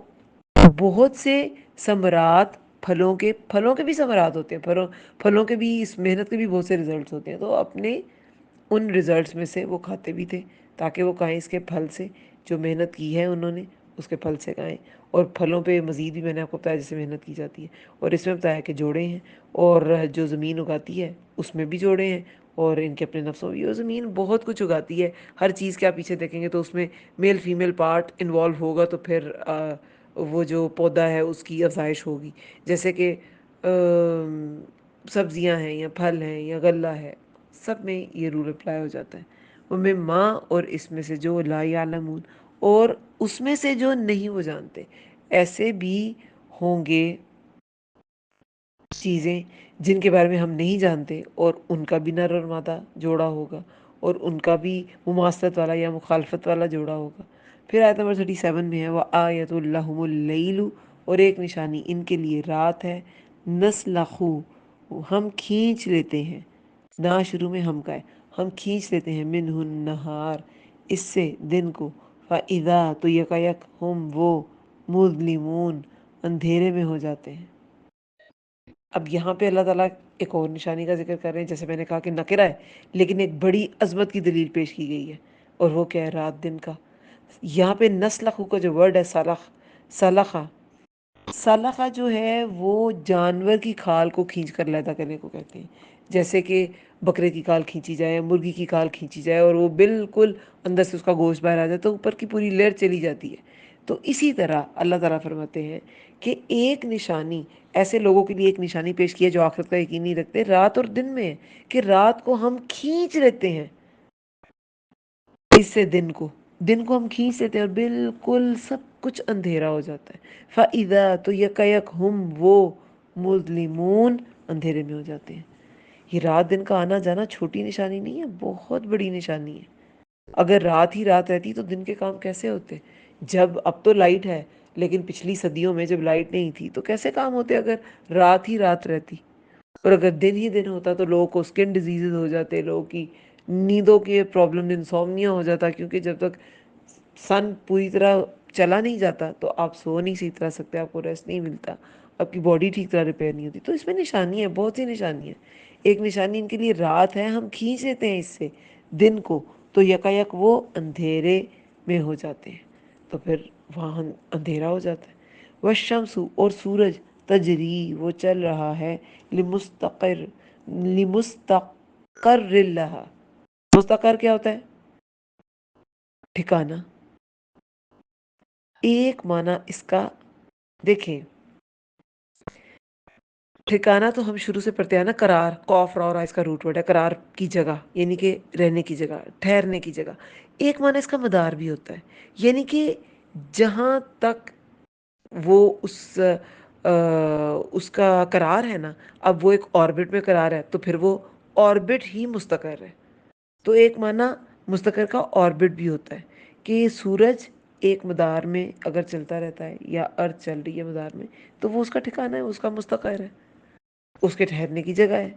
بہت سے ثمرات، پھلوں کے بھی ثمرات ہوتے ہیں، پھلوں کے بھی، اس محنت کے بھی بہت سے ریزلٹس ہوتے ہیں، تو اپنے ان ریزلٹس میں سے وہ کھاتے بھی تھے تاکہ وہ کھائیں اس کے پھل سے، جو محنت کی ہے انہوں نے اس کے پھل سے کھائیں۔ اور پھلوں پہ مزید بھی میں نے آپ کو بتایا جیسے محنت کی جاتی ہے، اور اس میں بتایا کہ جوڑے ہیں، اور جو زمین اگاتی ہے اس میں بھی جوڑے ہیں، اور ان کے اپنے نفسوں بھی، اور زمین بہت کچھ اگاتی ہے، ہر چیز کے آپ پیچھے دیکھیں گے تو اس میں میل فیمیل پارٹ انوالو ہوگا، تو پھر وہ جو پودا ہے اس کی افزائش ہوگی۔ جیسے کہ سبزیاں ہیں یا پھل ہیں یا غلہ ہے، سب میں یہ رول اپلائی ہو جاتا ہے۔ وَمِن ماں، اور اس میں سے جو لا یعلمون، اور اس میں سے جو نہیں وہ جانتے، ایسے بھی ہوں گے چیزیں جن کے بارے میں ہم نہیں جانتے، اور ان کا بھی نر اور مادہ جوڑا ہوگا، اور ان کا بھی مماثلت والا یا مخالفت والا جوڑا ہوگا۔ پھر آیت نمبر 37 میں ہے وَآیَةٌ لَهُمُ اللَّيْلُ، اور ایک نشانی ان کے لیے رات ہے، نَسْلَخُ، ہم کھینچ لیتے ہیں، نا شروع میں ہم کا ہے، ہم کھینچ لیتے ہیں، منہ النہار، اس سے دن کو، فَإِذَا، تو یکایک، ہم وہ، مظلمون، اندھیرے میں ہو جاتے ہیں۔ اب یہاں پہ اللہ تعالیٰ ایک اور نشانی کا ذکر کر رہے ہیں، جیسے میں نے کہا کہ نکرہ ہے لیکن ایک بڑی عظمت کی دلیل پیش کی گئی ہے، اور وہ کیا ہے؟ رات دن کا۔ یہاں پہ نسلخو کا جو ورڈ ہے سلخہ، سلخہ جو ہے وہ جانور کی کھال کو کھینچ کر علیحدہ کرنے کو کہتے ہیں۔ جیسے کہ بکرے کی کھال کھینچی جائے، مرغی کی کھال کھینچی جائے، اور وہ بالکل اندر سے اس کا گوشت باہر آ جائے تو اوپر کی پوری لیئر چلی جاتی ہے۔ تو اسی طرح اللہ تعالیٰ فرماتے ہیں کہ ایک نشانی، ایسے لوگوں کے لیے ایک نشانی پیش کی ہے جو آخرت کا یقین نہیں رکھتے، رات اور دن میں ہے، کہ رات کو ہم کھینچ لیتے ہیں اس سے دن کو ہم کھینچ لیتے ہیں، اور بالکل سب کچھ اندھیرا ہو جاتا ہے۔ فَإِذَا، تو یکایک، ہم وہ، مظلمون، اندھیرے میں ہو جاتے ہیں۔ یہ رات دن کا آنا جانا چھوٹی نشانی نہیں ہے، بہت بڑی نشانی ہے۔ اگر رات ہی رات رہتی تو دن کے کام کیسے ہوتے؟ جب اب تو لائٹ ہے، لیکن پچھلی صدیوں میں جب لائٹ نہیں تھی تو کیسے کام ہوتے اگر رات ہی رات رہتی؟ اور اگر دن ہی دن ہوتا تو لوگوں کو اسکن ڈیزیزز ہو جاتے، لوگوں کی نیندوں کے پرابلم، انسومنیا ہو جاتا، کیونکہ جب تک سن پوری طرح چلا نہیں جاتا تو آپ سو نہیں سی طرح سکتے، آپ کو ریسٹ نہیں ملتا، آپ کی باڈی ٹھیک طرح ریپیئر نہیں ہوتی۔ تو اس میں نشانی ہے، بہت سی نشانی ہے۔ ایک نشانی ان کے لیے رات ہے، ہم کھینچ لیتے ہیں اس سے دن کو، تو یکایک وہ اندھیرے میں ہو جاتے ہیں، تو پھر وہاں اندھیرا ہو جاتا ہے۔ والشمس، اور سورج، تجری، وہ چل رہا ہے، لمستقر لہا، مستقر کیا ہوتا ہے؟ ٹھکانہ۔ ایک معنی اس کا دیکھیں، ٹھکانہ تو ہم شروع سے پڑھتے ہیں نا، قرار، قوف را اور اس کا روٹ ورڈ ہے، قرار کی جگہ، یعنی کہ رہنے کی جگہ، ٹھہرنے کی جگہ۔ ایک معنی اس کا مدار بھی ہوتا ہے، یعنی کہ جہاں تک وہ اس کا قرار ہے نا، اب وہ ایک آربٹ میں قرار ہے تو پھر وہ آربٹ ہی مستقر ہے۔ تو ایک معنی مستقر کا آربٹ بھی ہوتا ہے، کہ سورج ایک مدار میں اگر چلتا رہتا ہے یا ارتھ چل رہی ہے مدار میں، تو وہ اس کا ٹھکانہ ہے، اس کا مستقر ہے، اس کے ٹھہرنے کی جگہ ہے۔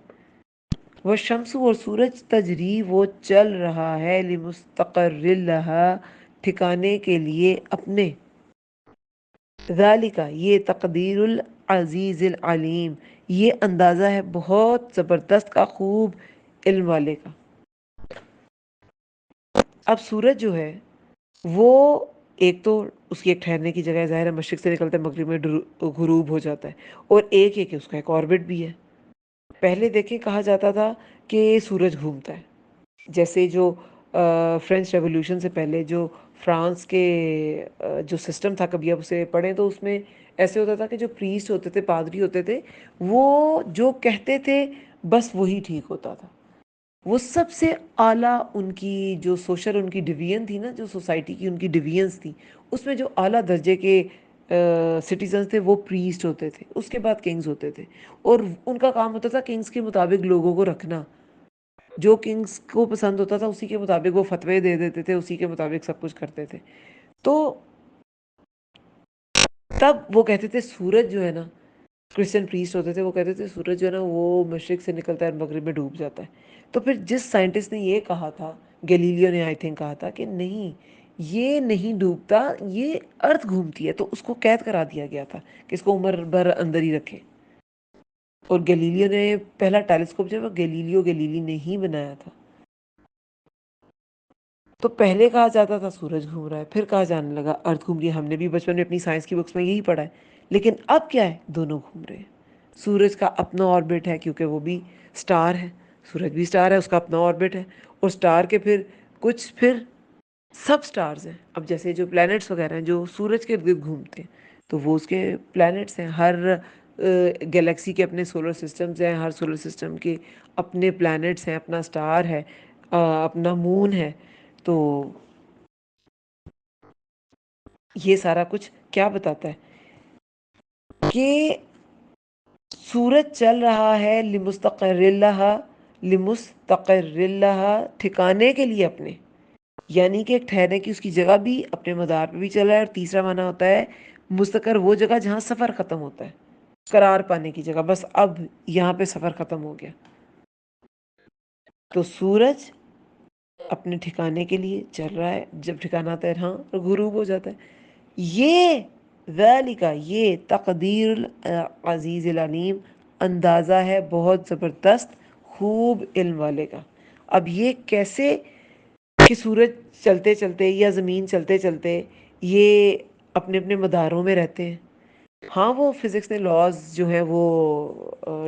وہ شمس، اور سورج، تجری، وہ چل رہا ہے، لمستقر لہا، ٹھکانے کے لیے اپنے، ذالک، یہ تقدیر العزیز العلیم، یہ اندازہ ہے بہت زبردست کا، خوب علم والے کا۔ اب سورج جو ہے وہ ایک تو اس کی ایک ٹھہرنے کی جگہ ہے، ظاہر ہے مشرق سے نکلتا ہے مغرب میں غروب ہو جاتا ہے، اور ایک ایک اس کا ایک آربٹ بھی ہے۔ پہلے دیکھیں کہا جاتا تھا کہ سورج گھومتا ہے، جیسے جو فرینچ ریولوشن سے پہلے جو فرانس کے جو سسٹم تھا، کبھی آپ اسے پڑھیں تو اس میں ایسے ہوتا تھا کہ جو پریسٹ ہوتے تھے، پادری ہوتے تھے، وہ جو کہتے تھے بس وہی ٹھیک ہوتا تھا۔ وہ سب سے اعلیٰ ان کی جو سوشل ان کی ڈویژن تھی نا، جو سوسائٹی کی ان کی ڈویژنس تھی، اس میں جو اعلیٰ درجے کے سٹیزنز تھے وہ پریسٹ ہوتے تھے، اس کے بعد کنگز ہوتے تھے، اور ان کا کام ہوتا تھا کنگز کے مطابق لوگوں کو رکھنا، جو کنگز کو پسند ہوتا تھا اسی کے مطابق وہ فتوے دے دیتے تھے، اسی کے مطابق سب کچھ کرتے تھے. تو تب وہ کہتے تھے سورج جو ہے نا، کرسچن پریسٹ ہوتے تھے، وہ کہتے تھے سورج جو ہے نا وہ مشرق سے نکلتا ہے اور مغرب میں ڈوب جاتا ہے. تو پھر جس سائنٹسٹ نے یہ کہا تھا، گلیلیو نے آئی تھنک کہا تھا کہ نہیں یہ نہیں ڈوبتا، یہ ارتھ گھومتی ہے، تو اس کو قید کرا دیا گیا تھا کہ اس کو عمر بھر اندر ہی رکھے. اور گلیلیو نے پہلا ٹیلیسکوپ جو ہے وہ گلیلیو گلیلی نے ہی بنایا تھا. تو پہلے کہا جاتا تھا سورج گھوم رہا ہے، پھر کہا جانے لگا ارتھ گھوم رہی ہے. ہم نے بھی بچپن میں اپنی سائنس کی بکس میں یہی پڑھا ہے. لیکن اب کیا ہے، دونوں گھوم رہے ہیں. سورج کا اپنا آربٹ ہے کیونکہ وہ بھی سٹار ہے، سورج بھی سٹار ہے، اس کا اپنا آربٹ ہے. اور سٹار کے پھر کچھ پھر سب سٹارز ہیں. اب جیسے جو پلانٹس وغیرہ ہیں جو سورج کے ارد گرد گھومتے ہیں تو وہ اس کے پلانٹس ہیں. ہر گلیکسی کے اپنے سولر سسٹمز ہیں، ہر سولر سسٹم کے اپنے پلانٹس ہیں، اپنا سٹار ہے، اپنا مون ہے. تو یہ سارا کچھ کیا بتاتا ہے کہ سورج چل رہا ہے لمستقر لہا، ٹھکانے کے لیے اپنے، یعنی کہ ٹھہرنے کی اس کی جگہ بھی اپنے مدار پہ بھی چل رہا ہے. اور تیسرا معنی ہوتا ہے مستقر، وہ جگہ جہاں سفر ختم ہوتا ہے، قرار پانے کی جگہ، بس اب یہاں پہ سفر ختم ہو گیا. تو سورج اپنے ٹھکانے کے لیے چل رہا ہے، جب ٹھکانا آتا ہے ہاں اور غروب ہو جاتا ہے. یہ ذالک، یہ تقدیر العزیز العلیم، اندازہ ہے بہت زبردست خوب علم والے کا. اب یہ کیسے کہ سورج چلتے چلتے یا زمین چلتے چلتے یہ اپنے اپنے مداروں میں رہتے ہیں. ہاں وہ فزکس نے لاز جو ہے وہ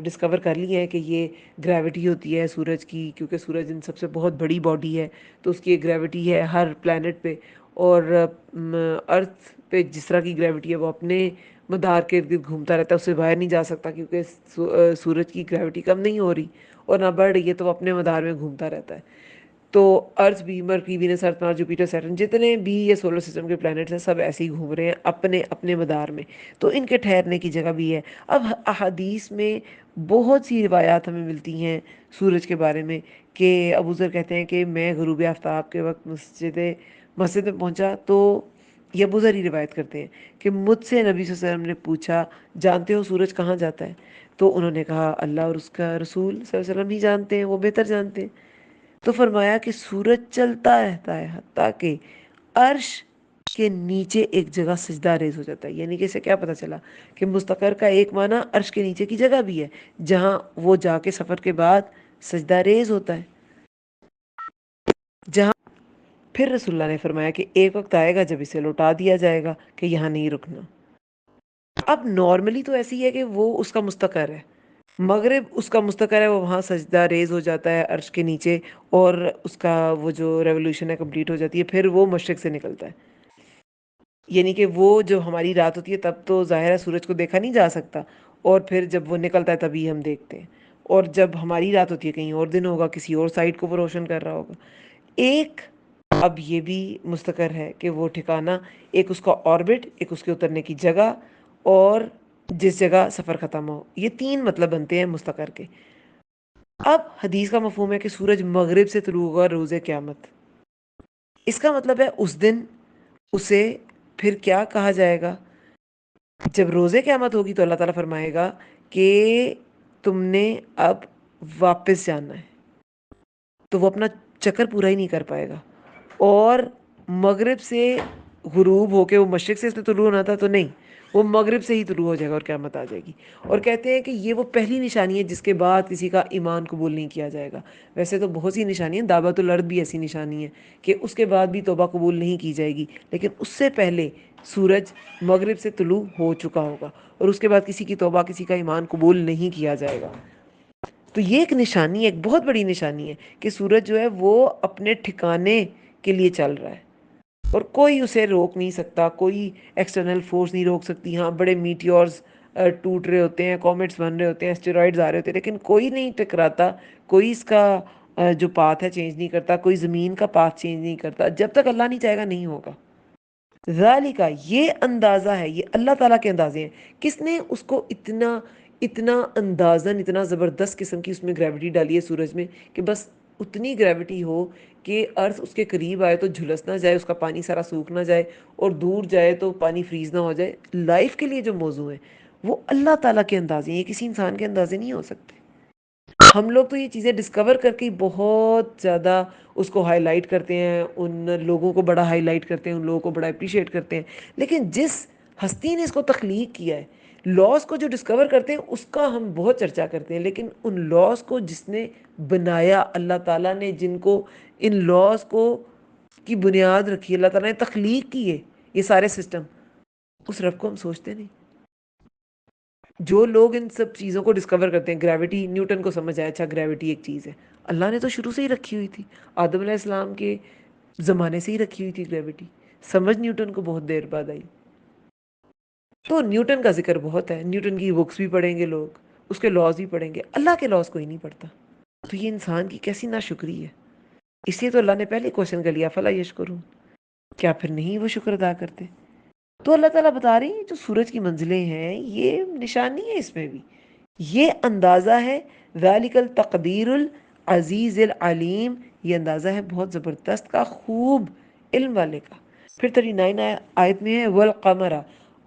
ڈسکور کر لی ہے کہ یہ گریوٹی ہوتی ہے سورج کی، کیونکہ سورج ان سب سے بہت بڑی باڈی ہے تو اس کی ایک گریوٹی ہے ہر پلانٹ پہ. اور ارتھ پہ جس طرح کی گریوٹی ہے وہ اپنے مدار کے ارد گرد گھومتا رہتا ہے، اس سے باہر نہیں جا سکتا کیونکہ سورج کی گریوٹی کم نہیں ہو رہی اور نہ بڑھ رہی ہے، تو وہ اپنے مدار میں گھومتا رہتا ہے. تو ارتھ بھی، مرکری، وینس، ارتھ، مارس، جوپیٹر، سیٹرن، جتنے بھی یہ سولر سسٹم کے پلانٹس ہیں سب ایسے ہی گھوم رہے ہیں اپنے اپنے مدار میں. تو ان کے ٹھہرنے کی جگہ بھی ہے. اب احادیث میں بہت سی روایات ہمیں ملتی ہیں سورج کے بارے میں کہ ابو ذر کہتے ہیں کہ میں غروب آفتاب کے وقت مسجد میں پہنچا تو یہ ابو ذر ہی روایت کرتے ہیں کہ مجھ سے نبی صلی اللہ علیہ وسلم نے پوچھا جانتے ہو سورج کہاں جاتا ہے؟ تو انہوں نے کہا اللہ اور اس کا رسول صلی اللہ علیہ وسلم ہی جانتے ہیں، وہ بہتر جانتے ہیں. تو فرمایا کہ سورج چلتا رہتا ہے حتیٰ کہ عرش کے نیچے ایک جگہ سجدہ ریز ہو جاتا ہے. یعنی کہ اسے کیا پتہ چلا کہ مستقر کا ایک معنی عرش کے نیچے کی جگہ بھی ہے جہاں وہ جا کے سفر کے بعد سجدہ ریز ہوتا ہے. جہاں پھر رسول اللہ نے فرمایا کہ ایک وقت آئے گا جب اسے لوٹا دیا جائے گا کہ یہاں نہیں رکنا. اب نارملی تو ایسی ہے کہ وہ اس کا مستقر ہے، مغرب اس کا مستقر ہے، وہ وہاں سجدہ ریز ہو جاتا ہے عرش کے نیچے اور اس کا وہ جو ریولوشن ہے کمپلیٹ ہو جاتی ہے، پھر وہ مشرق سے نکلتا ہے. یعنی کہ وہ جو ہماری رات ہوتی ہے تب تو ظاہر ہے سورج کو دیکھا نہیں جا سکتا، اور پھر جب وہ نکلتا ہے تبھی ہم دیکھتے ہیں. اور جب ہماری رات ہوتی ہے کہیں اور دن ہوگا، کسی اور سائڈ کو وہ روشن کر رہا ہوگا. ایک اب یہ بھی مستقر ہے کہ وہ ٹھکانا، ایک اس کا آربٹ، ایک اس کے اترنے کی جگہ، اور جس جگہ سفر ختم ہو. یہ تین مطلب بنتے ہیں مستقر کے. اب حدیث کا مفہوم ہے کہ سورج مغرب سے طلوع ہوگا روز قیامت. اس کا مطلب ہے اس دن اسے پھر کیا کہا جائے گا؟ جب روز قیامت ہوگی تو اللہ تعالیٰ فرمائے گا کہ تم نے اب واپس جانا ہے. تو وہ اپنا چکر پورا ہی نہیں کر پائے گا. اور مغرب سے غروب ہو کے وہ مشرق سے اس نے طلوع ہونا تھا تو نہیں، وہ مغرب سے ہی طلوع ہو جائے گا اور قیامت آ جائے گی. اور کہتے ہیں کہ یہ وہ پہلی نشانی ہے جس کے بعد کسی کا ایمان قبول نہیں کیا جائے گا. ویسے تو بہت سی نشانی ہیں، دعوت الارض بھی ایسی نشانی ہے کہ اس کے بعد بھی توبہ قبول نہیں کی جائے گی، لیکن اس سے پہلے سورج مغرب سے طلوع ہو چکا ہوگا اور اس کے بعد کسی کی توبہ، کسی کا ایمان قبول نہیں کیا جائے گا. تو یہ ایک نشانی ہے، ایک بہت بڑی نشانی ہے کہ سورج جو ہے وہ اپنے ٹھکانے کے لیے چل رہا ہے اور کوئی اسے روک نہیں سکتا، کوئی ایکسٹرنل فورس نہیں روک سکتی. ہاں بڑے میٹیورز ٹوٹ رہے ہوتے ہیں، کومیٹس بن رہے ہوتے ہیں، اسٹیرائڈز آ رہے ہوتے ہیں، لیکن کوئی نہیں ٹکراتا، کوئی اس کا جو پاتھ ہے چینج نہیں کرتا، کوئی زمین کا پاتھ چینج نہیں کرتا. جب تک اللہ نہیں چاہے گا نہیں ہوگا. ذالک یہ اندازہ ہے، یہ اللہ تعالیٰ کے اندازے ہیں. کس نے اس کو اتنا اتنا اندازاً اتنا زبردست قسم کی اس میں گریوٹی ڈالی ہے سورج میں کہ بس اتنی گریوٹی ہو کہ ارتھ اس کے قریب آئے تو جھلس نہ جائے، اس کا پانی سارا سوکھ نہ جائے، اور دور جائے تو پانی فریز نہ ہو جائے. لائف کے لیے جو موضوع ہیں وہ اللہ تعالیٰ کے اندازے ہیں، یہ کسی انسان کے اندازے نہیں ہو سکتے. ہم لوگ تو یہ چیزیں ڈسکور کر کے بہت زیادہ اس کو ہائی لائٹ کرتے ہیں، ان لوگوں کو بڑا ہائی لائٹ کرتے ہیں، ان لوگوں کو بڑا اپریشیٹ کرتے ہیں. لیکن جس ہستی نے اس کو تخلیق کیا ہے، لاس کو جو ڈسکور کرتے ہیں اس کا ہم بہت چرچا کرتے ہیں، لیکن ان لاس کو جس نے بنایا، اللہ تعالیٰ نے جن کو ان لاس کو کی بنیاد رکھی، اللہ تعالیٰ نے تخلیق کی ہے یہ سارے سسٹم، اس رب کو ہم سوچتے نہیں. جو لوگ ان سب چیزوں کو ڈسکور کرتے ہیں، گریوٹی نیوٹن کو سمجھ آیا، اچھا گریوٹی ایک چیز ہے. اللہ نے تو شروع سے ہی رکھی ہوئی تھی، آدم علیہ السلام کے زمانے سے ہی رکھی ہوئی تھی گریوٹی. سمجھ نیوٹن کو بہت دیر بعد آئی. تو نیوٹن کا ذکر بہت ہے، نیوٹن کی بکس بھی پڑھیں گے لوگ، اس کے لاز بھی پڑھیں گے، اللہ کے لاز کوئی نہیں پڑھتا. تو یہ انسان کی کیسی ناشکری ہے. اس لیے تو اللہ نے پہلے کوشچن کر لیا فلا یشکرون، کیا پھر نہیں وہ شکر ادا کرتے. تو اللہ تعالیٰ بتا رہی ہیں جو سورج کی منزلیں ہیں یہ نشانی ہے، اس میں بھی یہ اندازہ ہے. ذالک التقدیر العزیز العلیم، یہ اندازہ ہے بہت زبردست کا، خوب علم والے کا. پھر 39 آیت میں ہے والقمر.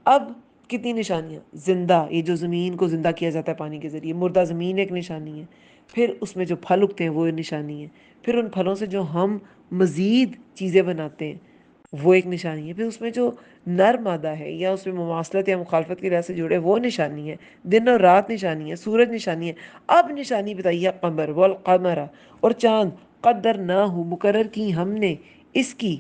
اب کتنی نشانیاں، زندہ، یہ جو زمین کو زندہ کیا جاتا ہے پانی کے ذریعے، مردہ زمین ایک نشانی ہے. پھر اس میں جو پھل اگتے ہیں وہ نشانی ہے. پھر ان پھلوں سے جو ہم مزید چیزیں بناتے ہیں وہ ایک نشانی ہے. پھر اس میں جو نر مادہ ہے یا اس میں مماثلت یا مخالفت کی وجہ سے جڑے وہ نشانی ہے. دن اور رات نشانی ہے، سورج نشانی ہے. اب نشانی بتائیے قمر والقمر، اور چاند قدر نہ ہو مقرر کی ہم نے اس کی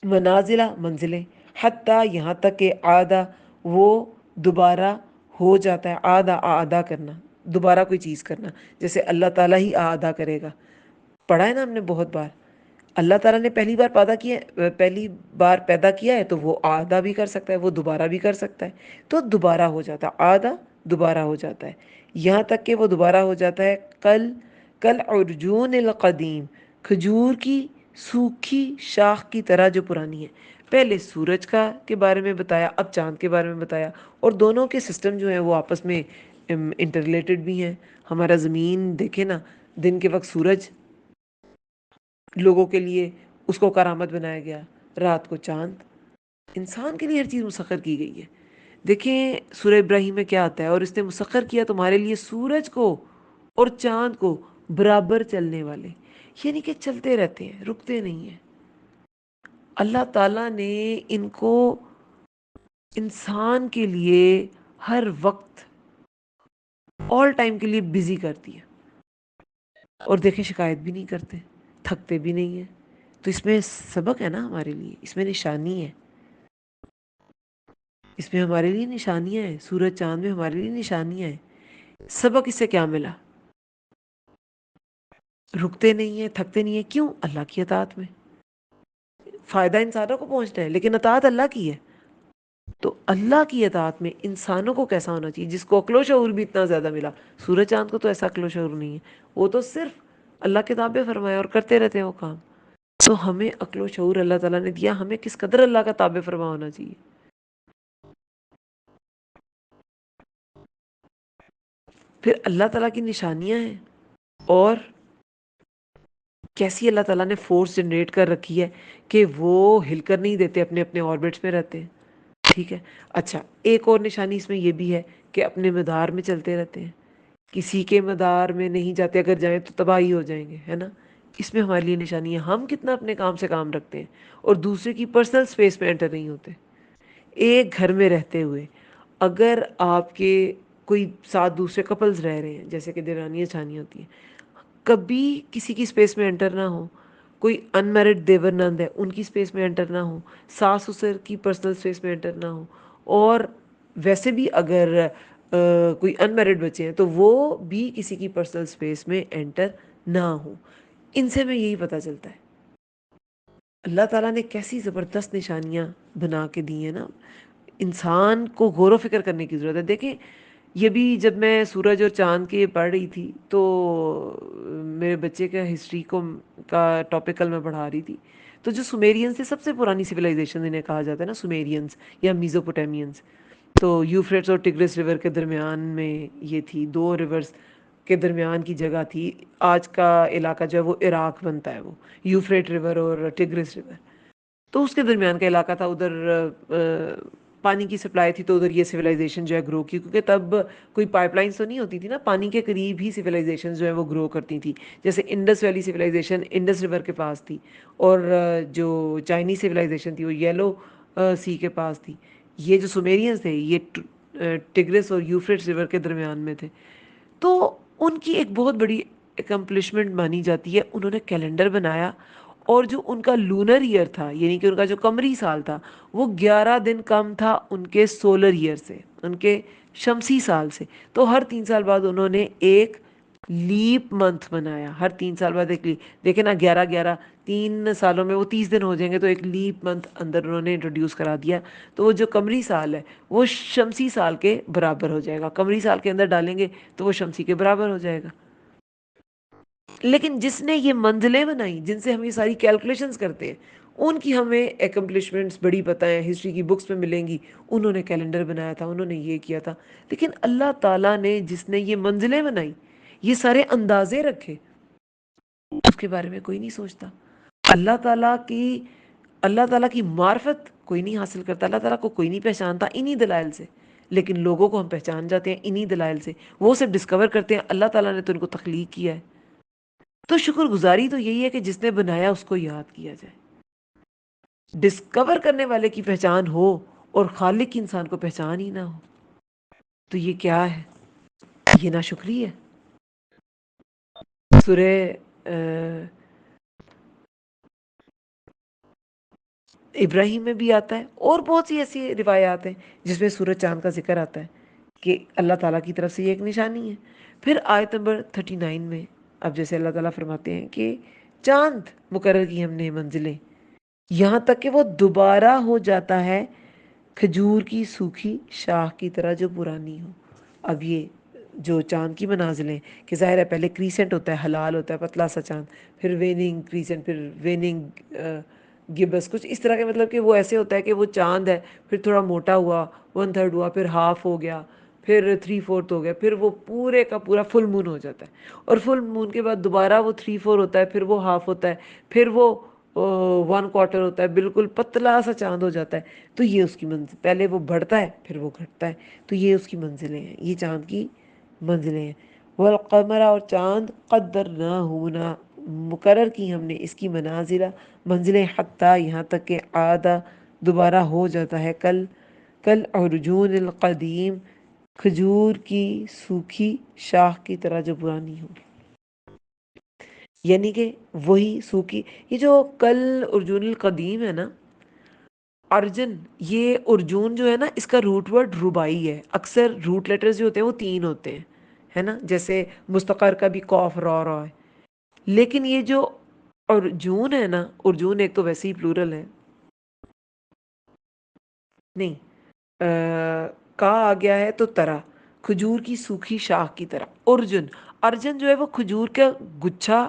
منازلہ منزلیں، حتیٰ یہاں تک کہ آدھا وہ دوبارہ ہو جاتا ہے. آدھا آدھا کرنا، دوبارہ کوئی چیز کرنا، جیسے اللہ تعالیٰ ہی آدھا کرے گا. پڑھا ہے نا ہم نے بہت بار، اللہ تعالیٰ نے پہلی بار پیدا کیا ہے تو وہ آدھا بھی کر سکتا ہے، وہ دوبارہ بھی کر سکتا ہے. تو دوبارہ ہو جاتا ہے، آدھا دوبارہ ہو جاتا ہے، یہاں تک کہ وہ دوبارہ ہو جاتا ہے کل کل عرجون القدیم، کھجور کی سوکھی شاخ کی طرح جو پرانی ہے. پہلے سورج کا کے بارے میں بتایا، اب چاند کے بارے میں بتایا، اور دونوں کے سسٹم جو ہیں وہ آپس میں انٹر ریلیٹڈ بھی ہیں. ہمارا زمین دیکھیں نا، دن کے وقت سورج لوگوں کے لیے اس کو کرامت بنایا گیا، رات کو چاند. انسان کے لیے ہر چیز مسخر کی گئی ہے. دیکھیں سورہ ابراہیم میں کیا آتا ہے، اور اس نے مسخر کیا تمہارے لیے سورج کو اور چاند کو برابر چلنے والے، یعنی کہ چلتے رہتے ہیں، رکتے نہیں ہیں. اللہ تعالیٰ نے ان کو انسان کے لیے ہر وقت آل ٹائم کے لیے بزی کر دیا، اور دیکھیں شکایت بھی نہیں کرتے، تھکتے بھی نہیں ہیں. تو اس میں سبق ہے نا ہمارے لیے، اس میں نشانی ہے، اس میں ہمارے لیے نشانیاں ہیں. سورج چاند میں ہمارے لیے نشانیاں ہیں. سبق اس سے کیا ملا؟ رکتے نہیں ہیں، تھکتے نہیں ہیں. کیوں؟ اللہ کی اطاعت میں. فائدہ انسانوں کو پہنچتا ہے لیکن اطاعت اللہ کی ہے. تو اللہ کی اطاعت میں انسانوں کو کیسا ہونا چاہیے؟ جس کو عقل و شعور بھی اتنا زیادہ ملا. سورج چاند کو تو ایسا عقل و شعور نہیں ہے، وہ تو صرف اللہ کے تابع فرمایا اور کرتے رہتے ہیں وہ کام. تو ہمیں عقل و شعور اللہ تعالیٰ نے دیا، ہمیں کس قدر اللہ کا تابع فرما ہونا چاہیے. پھر اللہ تعالیٰ کی نشانیاں ہیں، اور کیسی اللہ تعالیٰ نے فورس جنریٹ کر رکھی ہے کہ وہ ہل کر نہیں دیتے، اپنے اپنے آربٹس میں رہتے ہیں. ٹھیک ہے. اچھا، ایک اور نشانی اس میں یہ بھی ہے کہ اپنے مدار میں چلتے رہتے ہیں، کسی کے مدار میں نہیں جاتے، اگر جائیں تو تباہی ہو جائیں گے، ہے نا. اس میں ہمارے لیے نشانی ہے ہم کتنا اپنے کام سے کام رکھتے ہیں اور دوسرے کی پرسنل سپیس میں انٹر نہیں ہوتے. ایک گھر میں رہتے ہوئے اگر آپ کے کوئی ساتھ دوسرے کپلز رہ رہے ہیں، جیسے کہ دیورانی جٹھانی ہوتی ہیں، کبھی کسی کی سپیس میں انٹر نہ ہو. کوئی ان میرڈ دیور نند ہے، ان کی سپیس میں انٹر نہ ہو. ساس سسر کی پرسنل سپیس میں انٹر نہ ہو. اور ویسے بھی اگر کوئی ان میرڈ بچے ہیں تو وہ بھی کسی کی پرسنل سپیس میں انٹر نہ ہو. ان سے میں یہی پتہ چلتا ہے اللہ تعالیٰ نے کیسی زبردست نشانیاں بنا کے دی ہیں نا. انسان کو غور و فکر کرنے کی ضرورت ہے. دیکھیں یہ بھی جب میں سورج اور چاند کے پڑھ رہی تھی تو میرے بچے کا ہسٹری کا ٹاپک کل میں پڑھا رہی تھی، تو جو سومیرینز تھے، سب سے پرانی سویلائزیشن انہیں کہا جاتا ہے نا، سومیرینز یا میزوپوٹیمینز. تو یوفریٹس اور ٹگرس ریور کے درمیان میں یہ تھی، دو ریورز کے درمیان کی جگہ تھی. آج کا علاقہ جو ہے وہ عراق بنتا ہے، وہ یوفریٹ ریور اور ٹگرس ریور، تو اس کے درمیان کا علاقہ تھا. ادھر پانی کی سپلائی تھی، تو ادھر یہ سویلائزیشن جو ہے گرو کی، کیونکہ تب کوئی پائپ لائنس تو نہیں ہوتی تھی نا، پانی کے قریب ہی سویلائزیشن جو ہے وہ گرو کرتی تھی. جیسے Indus valley civilisation Indus river کے پاس تھی، اور جو چائنیز سویلائزیشن تھی وہ یلو سی کے پاس تھی. یہ جو سومیرینز تھے یہ ٹگرس اور یوفریٹس ریور کے درمیان میں تھے. تو ان کی ایک بہت بڑی اکمپلشمنٹ مانی جاتی ہے، انہوں نے کیلنڈر بنایا، اور جو ان کا لونر ایئر تھا، یعنی کہ ان کا جو قمری سال تھا، وہ 11 دن کم تھا ان کے سولر ایئر سے، ان کے شمسی سال سے. تو ہر 3 سال بعد انہوں نے ایک لیپ منتھ بنایا، ہر 3 سال بعد ایک لیپ. دیکھیں نا، 11 11 3 سالوں میں وہ 30 دن ہو جائیں گے، تو ایک لیپ منتھ اندر انہوں نے انٹروڈیوس کرا دیا. تو وہ جو قمری سال ہے وہ شمسی سال کے برابر ہو جائے گا، قمری سال کے اندر ڈالیں گے تو وہ شمسی کے برابر ہو جائے گا. لیکن جس نے یہ منزلیں بنائی، جن سے ہم یہ ساری کیلکولیشنز کرتے ہیں، ان کی ہمیں ایکمپلشمنٹس بڑی پتہ ہیں، ہسٹری کی بکس میں ملیں گی. انہوں نے کیلنڈر بنایا تھا، انہوں نے یہ کیا تھا. لیکن اللہ تعالیٰ نے جس نے یہ منزلیں بنائی، یہ سارے اندازے رکھے، اس کے بارے میں کوئی نہیں سوچتا. اللہ تعالیٰ کی اللہ تعالیٰ کی معرفت کوئی نہیں حاصل کرتا، اللہ تعالیٰ کو کوئی نہیں پہچانتا انہی دلائل سے. لیکن لوگوں کو ہم پہچان جاتے ہیں انہی دلائل سے. وہ صرف ڈسکور کرتے ہیں اللہ تعالیٰ نے تو ان کو تخلیق کیا ہے. تو شکر گزاری تو یہی ہے کہ جس نے بنایا اس کو یاد کیا جائے. ڈسکور کرنے والے کی پہچان ہو اور خالق کی انسان کو پہچان ہی نہ ہو، تو یہ کیا ہے؟ یہ ناشکری ہے. سورہ ابراہیم میں بھی آتا ہے، اور بہت سی ایسی روایات ہیں جس میں سورج چاند کا ذکر آتا ہے کہ اللہ تعالیٰ کی طرف سے یہ ایک نشانی ہے. پھر آیت نمبر 39 میں اب جیسے اللہ تعالیٰ فرماتے ہیں کہ چاند مقرر کی ہم نے منزلیں، یہاں تک کہ وہ دوبارہ ہو جاتا ہے کھجور کی سوکھی شاخ کی طرح جو پرانی ہو. اب یہ جو چاند کی منازلیں، کہ ظاہر ہے پہلے کریسنٹ ہوتا ہے، حلال ہوتا ہے پتلا سا چاند، پھر ویننگ کریسنٹ، پھر ویننگ گبس، کچھ اس طرح کے، مطلب کہ وہ ایسے ہوتا ہے کہ وہ چاند ہے، پھر تھوڑا موٹا ہوا، 1/3 ہوا، پھر ہاف ہو گیا، پھر 3/4 ہو گیا، پھر وہ پورے کا پورا فل مون ہو جاتا ہے. اور فل مون کے بعد دوبارہ وہ 3/4 ہوتا ہے، پھر وہ ہاف ہوتا ہے، پھر وہ 1/4 ہوتا ہے، بالکل پتلا سا چاند ہو جاتا ہے. تو یہ اس کی منزل، پہلے وہ بڑھتا ہے پھر وہ گھٹتا ہے. تو یہ اس کی منزلیں ہیں، یہ چاند کی منزلیں ہیں. والقمر، اور چاند قدرناہ، مقرر کی ہم نے اس کی منزلیں، حتیٰ یہاں تک کہ عادہ دوبارہ ہو جاتا ہے، کل عرجون القدیم، کھجور کی سوکھی شاخ کی طرح جو پرانی ہو. یعنی کہ وہی سوکھی، یہ جو کل ارجون القدیم ہے نا، ارجن، یہ ارجون جو ہے نا، اس کا روٹ ورڈ ربائی ہے. اکثر روٹ لیٹرز جو ہوتے ہیں وہ 3 ہوتے ہیں، ہے نا، جیسے مستقر کا بھی قاف را ہے. لیکن یہ جو ارجون ہے نا، ارجون ایک تو ویسے ہی پلورل ہے، نہیں کا آ گیا ہے تو طرح، کھجور کی سوکھی شاخ کی طرح. ارجن، ارجن جو ہے وہ کھجور کا گچھا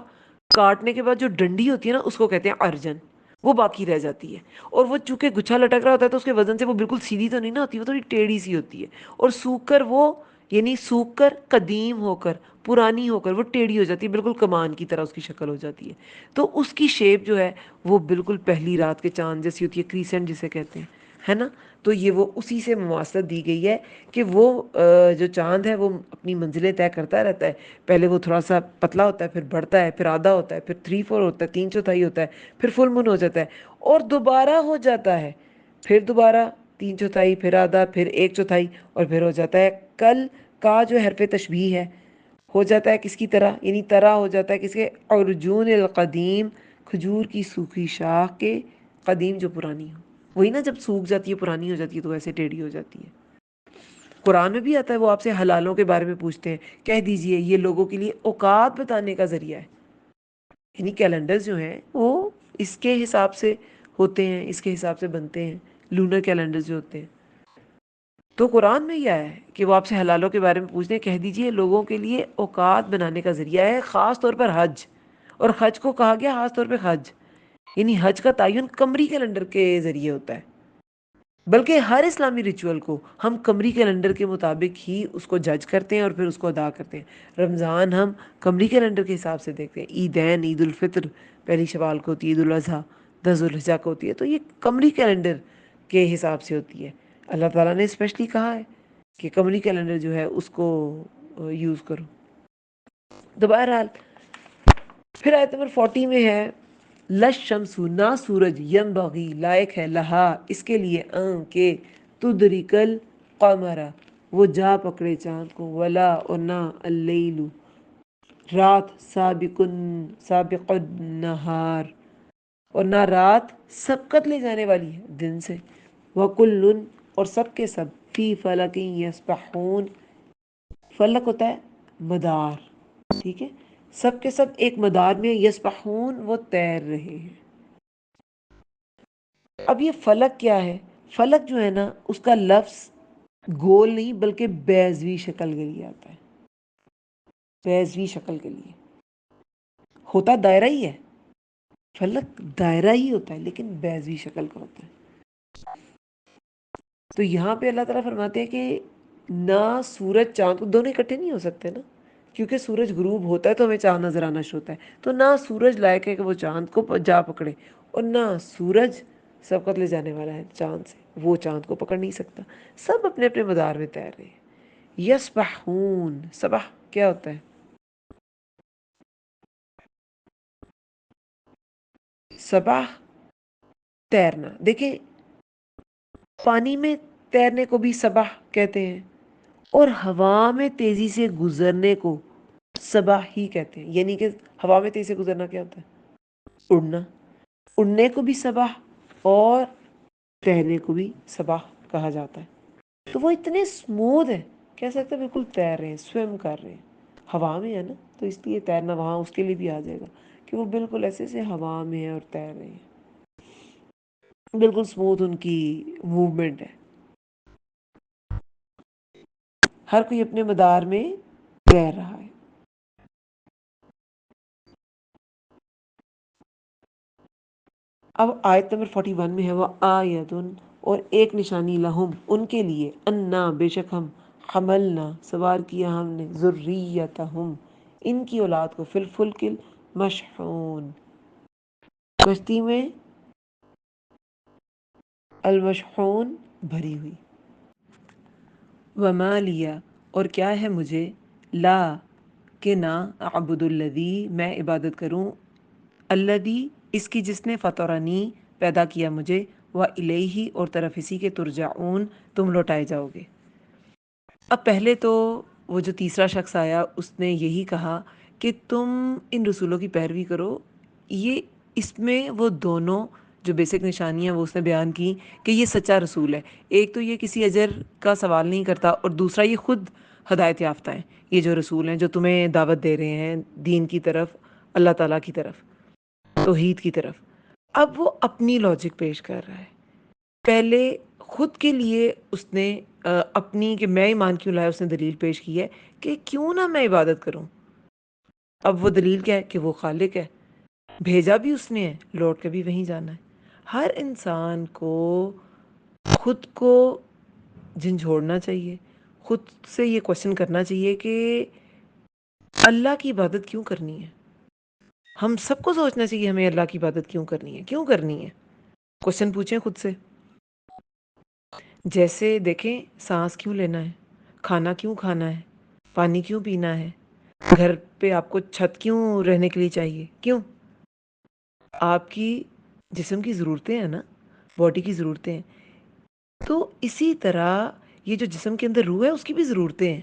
کاٹنے کے بعد جو ڈنڈی ہوتی ہے نا، اس کو کہتے ہیں ارجن، وہ باقی رہ جاتی ہے. اور وہ چونکہ گچھا لٹک رہا ہوتا ہے تو اس کے وزن سے وہ بالکل سیدھی تو نہیں نہ ہوتی، وہ تھوڑی ٹیڑھی سی ہوتی ہے. اور سوکھ کر وہ، یعنی سوکھ کر قدیم ہو کر، پرانی ہو کر وہ ٹیڑھی ہو جاتی ہے، بالکل کمان کی طرح اس کی شکل ہو جاتی ہے. تو اس کی شیپ جو ہے وہ بالکل پہلی رات کے چاند جیسی ہوتی ہے، کریسنٹ جسے کہتے ہیں، ہے نا. تو یہ وہ اسی سے مماثلت دی گئی ہے کہ وہ جو چاند ہے وہ اپنی منزلیں طے کرتا رہتا ہے. پہلے وہ تھوڑا سا پتلا ہوتا ہے، پھر بڑھتا ہے، پھر آدھا ہوتا ہے، پھر 3/4 ہوتا ہے، 3/4 ہوتا ہے، پھر فل مون ہو جاتا ہے، اور دوبارہ ہو جاتا ہے، پھر دوبارہ 3/4، پھر آدھا، پھر 1/4، اور پھر ہو جاتا ہے کل کا جو حرف تشبیہ ہے، ہو جاتا ہے کس کی طرح، یعنی طرح ہو جاتا ہے کس کے، ارجون القدیم، کھجور کی سوکھی شاخ کے قدیم جو پرانی ہو. وہی نا، جب سوکھ جاتی ہے پرانی ہو جاتی ہے تو ایسے ٹیڑھی ہو جاتی ہے. قرآن میں بھی آتا ہے، وہ آپ سے حلالوں کے بارے میں پوچھتے ہیں، کہہ دیجئے یہ لوگوں کے لیے اوقات بتانے کا ذریعہ ہے. یعنی کیلنڈرز جو ہیں وہ اس کے حساب سے ہوتے ہیں، اس کے حساب سے بنتے ہیں، لونر کیلنڈرز جو ہوتے ہیں. تو قرآن میں یہ ہے کہ وہ آپ سے حلالوں کے بارے میں پوچھتے ہیں، کہہ دیجئے لوگوں کے لیے اوقات بنانے کا ذریعہ ہے، خاص طور پر حج. اور حج کو کہا گیا خاص طور پہ حج، یعنی حج کا تعین قمری کیلنڈر کے ذریعے ہوتا ہے، بلکہ ہر اسلامی ریچول کو ہم قمری کیلنڈر کے مطابق ہی اس کو جج کرتے ہیں اور پھر اس کو ادا کرتے ہیں۔ رمضان ہم قمری کیلنڈر کے حساب سے دیکھتے ہیں، عیدین، عید الفطر پہلی شوال کو ہوتی ہے، عید الاضحیٰ 10 ذوالحجہ کو ہوتی ہے، تو یہ قمری کیلنڈر کے حساب سے ہوتی ہے۔ اللہ تعالیٰ نے اسپیشلی کہا ہے کہ قمری کیلنڈر جو ہے اس کو یوز کرو۔ تو بہرحال پھر آیت نمبر 40 میں ہے لش شمس، نہ سورج، ینبغی لائق ہے، لہا اس کے لیے، کہ تدرکل قمرا وہ جا پکڑے چاند کو، ولا اور نہ اللیل رات، سابق النہار اور نہ رات سبقت لے جانے والی ہے دن سے، وکل اور سب کے سب، فی فلک یسبحون، فلک ہوتا ہے مدار، ٹھیک ہے، سب کے سب ایک مدار میں، یسبحون وہ تیر رہے ہیں۔ اب یہ فلک کیا ہے؟ فلک جو ہے نا اس کا لفظ گول نہیں بلکہ بیضوی شکل کے لیے آتا ہے، بیضوی شکل کے لیے ہوتا دائرہ ہی ہے، فلک دائرہ ہی ہوتا ہے لیکن بیضوی شکل کا ہوتا ہے۔ تو یہاں پہ اللہ تعالیٰ فرماتے ہیں کہ نہ سورج چاند، دونوں اکٹھے نہیں ہو سکتے نا، کیونکہ سورج غروب ہوتا ہے تو ہمیں چاند نظر آنا شروع ہوتا ہے، تو نہ سورج لائق ہے کہ وہ چاند کو جا پکڑے، اور نہ سورج سبقت لے جانے والا ہے چاند سے، وہ چاند کو پکڑ نہیں سکتا، سب اپنے اپنے مدار میں تیر رہے ہیں۔ یسبحون، سبح کیا ہوتا ہے؟ سبح تیرنا، دیکھیں پانی میں تیرنے کو بھی سبح کہتے ہیں، اور ہوا میں تیزی سے گزرنے کو سبح ہی کہتے ہیں، یعنی کہ ہوا میں تیزی سے گزرنا کیا ہوتا ہے؟ اڑنا، اڑنے کو بھی سبح اور تیرنے کو بھی سبح کہا جاتا ہے۔ تو وہ اتنے سموتھ ہیں، کہہ سکتے ہیں بالکل تیر رہے ہیں، سویم کر رہے ہیں، ہوا میں ہے نا، تو اس لیے تیرنا وہاں اس کے لیے بھی آ جائے گا کہ وہ بالکل ایسے سے ہوا میں ہے اور تیر رہے ہیں، بالکل سموتھ ان کی موومنٹ ہے، ہر کوئی اپنے مدار میں تیر رہا ہے۔ اب آیت نمبر 41 میں ہے وہ آیتن، اور ایک نشانی، لہم ان کے لیے، انا بے شک ہم، حملنا سوار کیا ہم نے، ذریتہم ان کی اولاد کو، فی الفلک المشحون کشتی میں، المشحون بھری ہوئی، وما لیا اور کیا ہے مجھے، لا کہ نہ، اعبد الذی میں عبادت کروں، الذی اس کی جس نے، فطرنی پیدا کیا مجھے، وإلیہ اور طرف اسی کے، ترجعون تم لوٹائے جاؤ گے۔ اب پہلے تو وہ جو تیسرا شخص آیا اس نے یہی کہا کہ تم ان رسولوں کی پیروی کرو، یہ اس میں وہ دونوں جو بیسک نشانیاں وہ اس نے بیان کی کہ یہ سچا رسول ہے، ایک تو یہ کسی اجر کا سوال نہیں کرتا، اور دوسرا یہ خود ہدایت یافتہ ہیں، یہ جو رسول ہیں جو تمہیں دعوت دے رہے ہیں دین کی طرف، اللہ تعالیٰ کی طرف، توحید کی طرف۔ اب وہ اپنی لاجک پیش کر رہا ہے، پہلے خود کے لیے اس نے اپنی کہ میں ایمان کیوں لایا اس نے دلیل پیش کی ہے کہ کیوں نہ میں عبادت کروں۔ اب وہ دلیل کیا ہے کہ وہ خالق ہے، بھیجا بھی اس نے ہے، لوٹ کے بھی وہیں جانا ہے۔ ہر انسان کو خود کو جھنجھوڑنا چاہیے، خود سے یہ کوشچن کرنا چاہیے کہ اللہ کی عبادت کیوں کرنی ہے۔ ہم سب کو سوچنا چاہیے ہمیں اللہ کی عبادت کیوں کرنی ہے، کیوں کرنی ہے، کوشچن پوچھیں خود سے۔ جیسے دیکھیں سانس کیوں لینا ہے، کھانا کیوں کھانا ہے، پانی کیوں پینا ہے، گھر پہ آپ کو چھت کیوں رہنے کے لیے چاہیے، کیوں؟ آپ کی جسم کی ضرورتیں ہیں نا، باڈی کی ضرورتیں ہیں، تو اسی طرح یہ جو جسم کے اندر روح ہے اس کی بھی ضرورتیں ہیں۔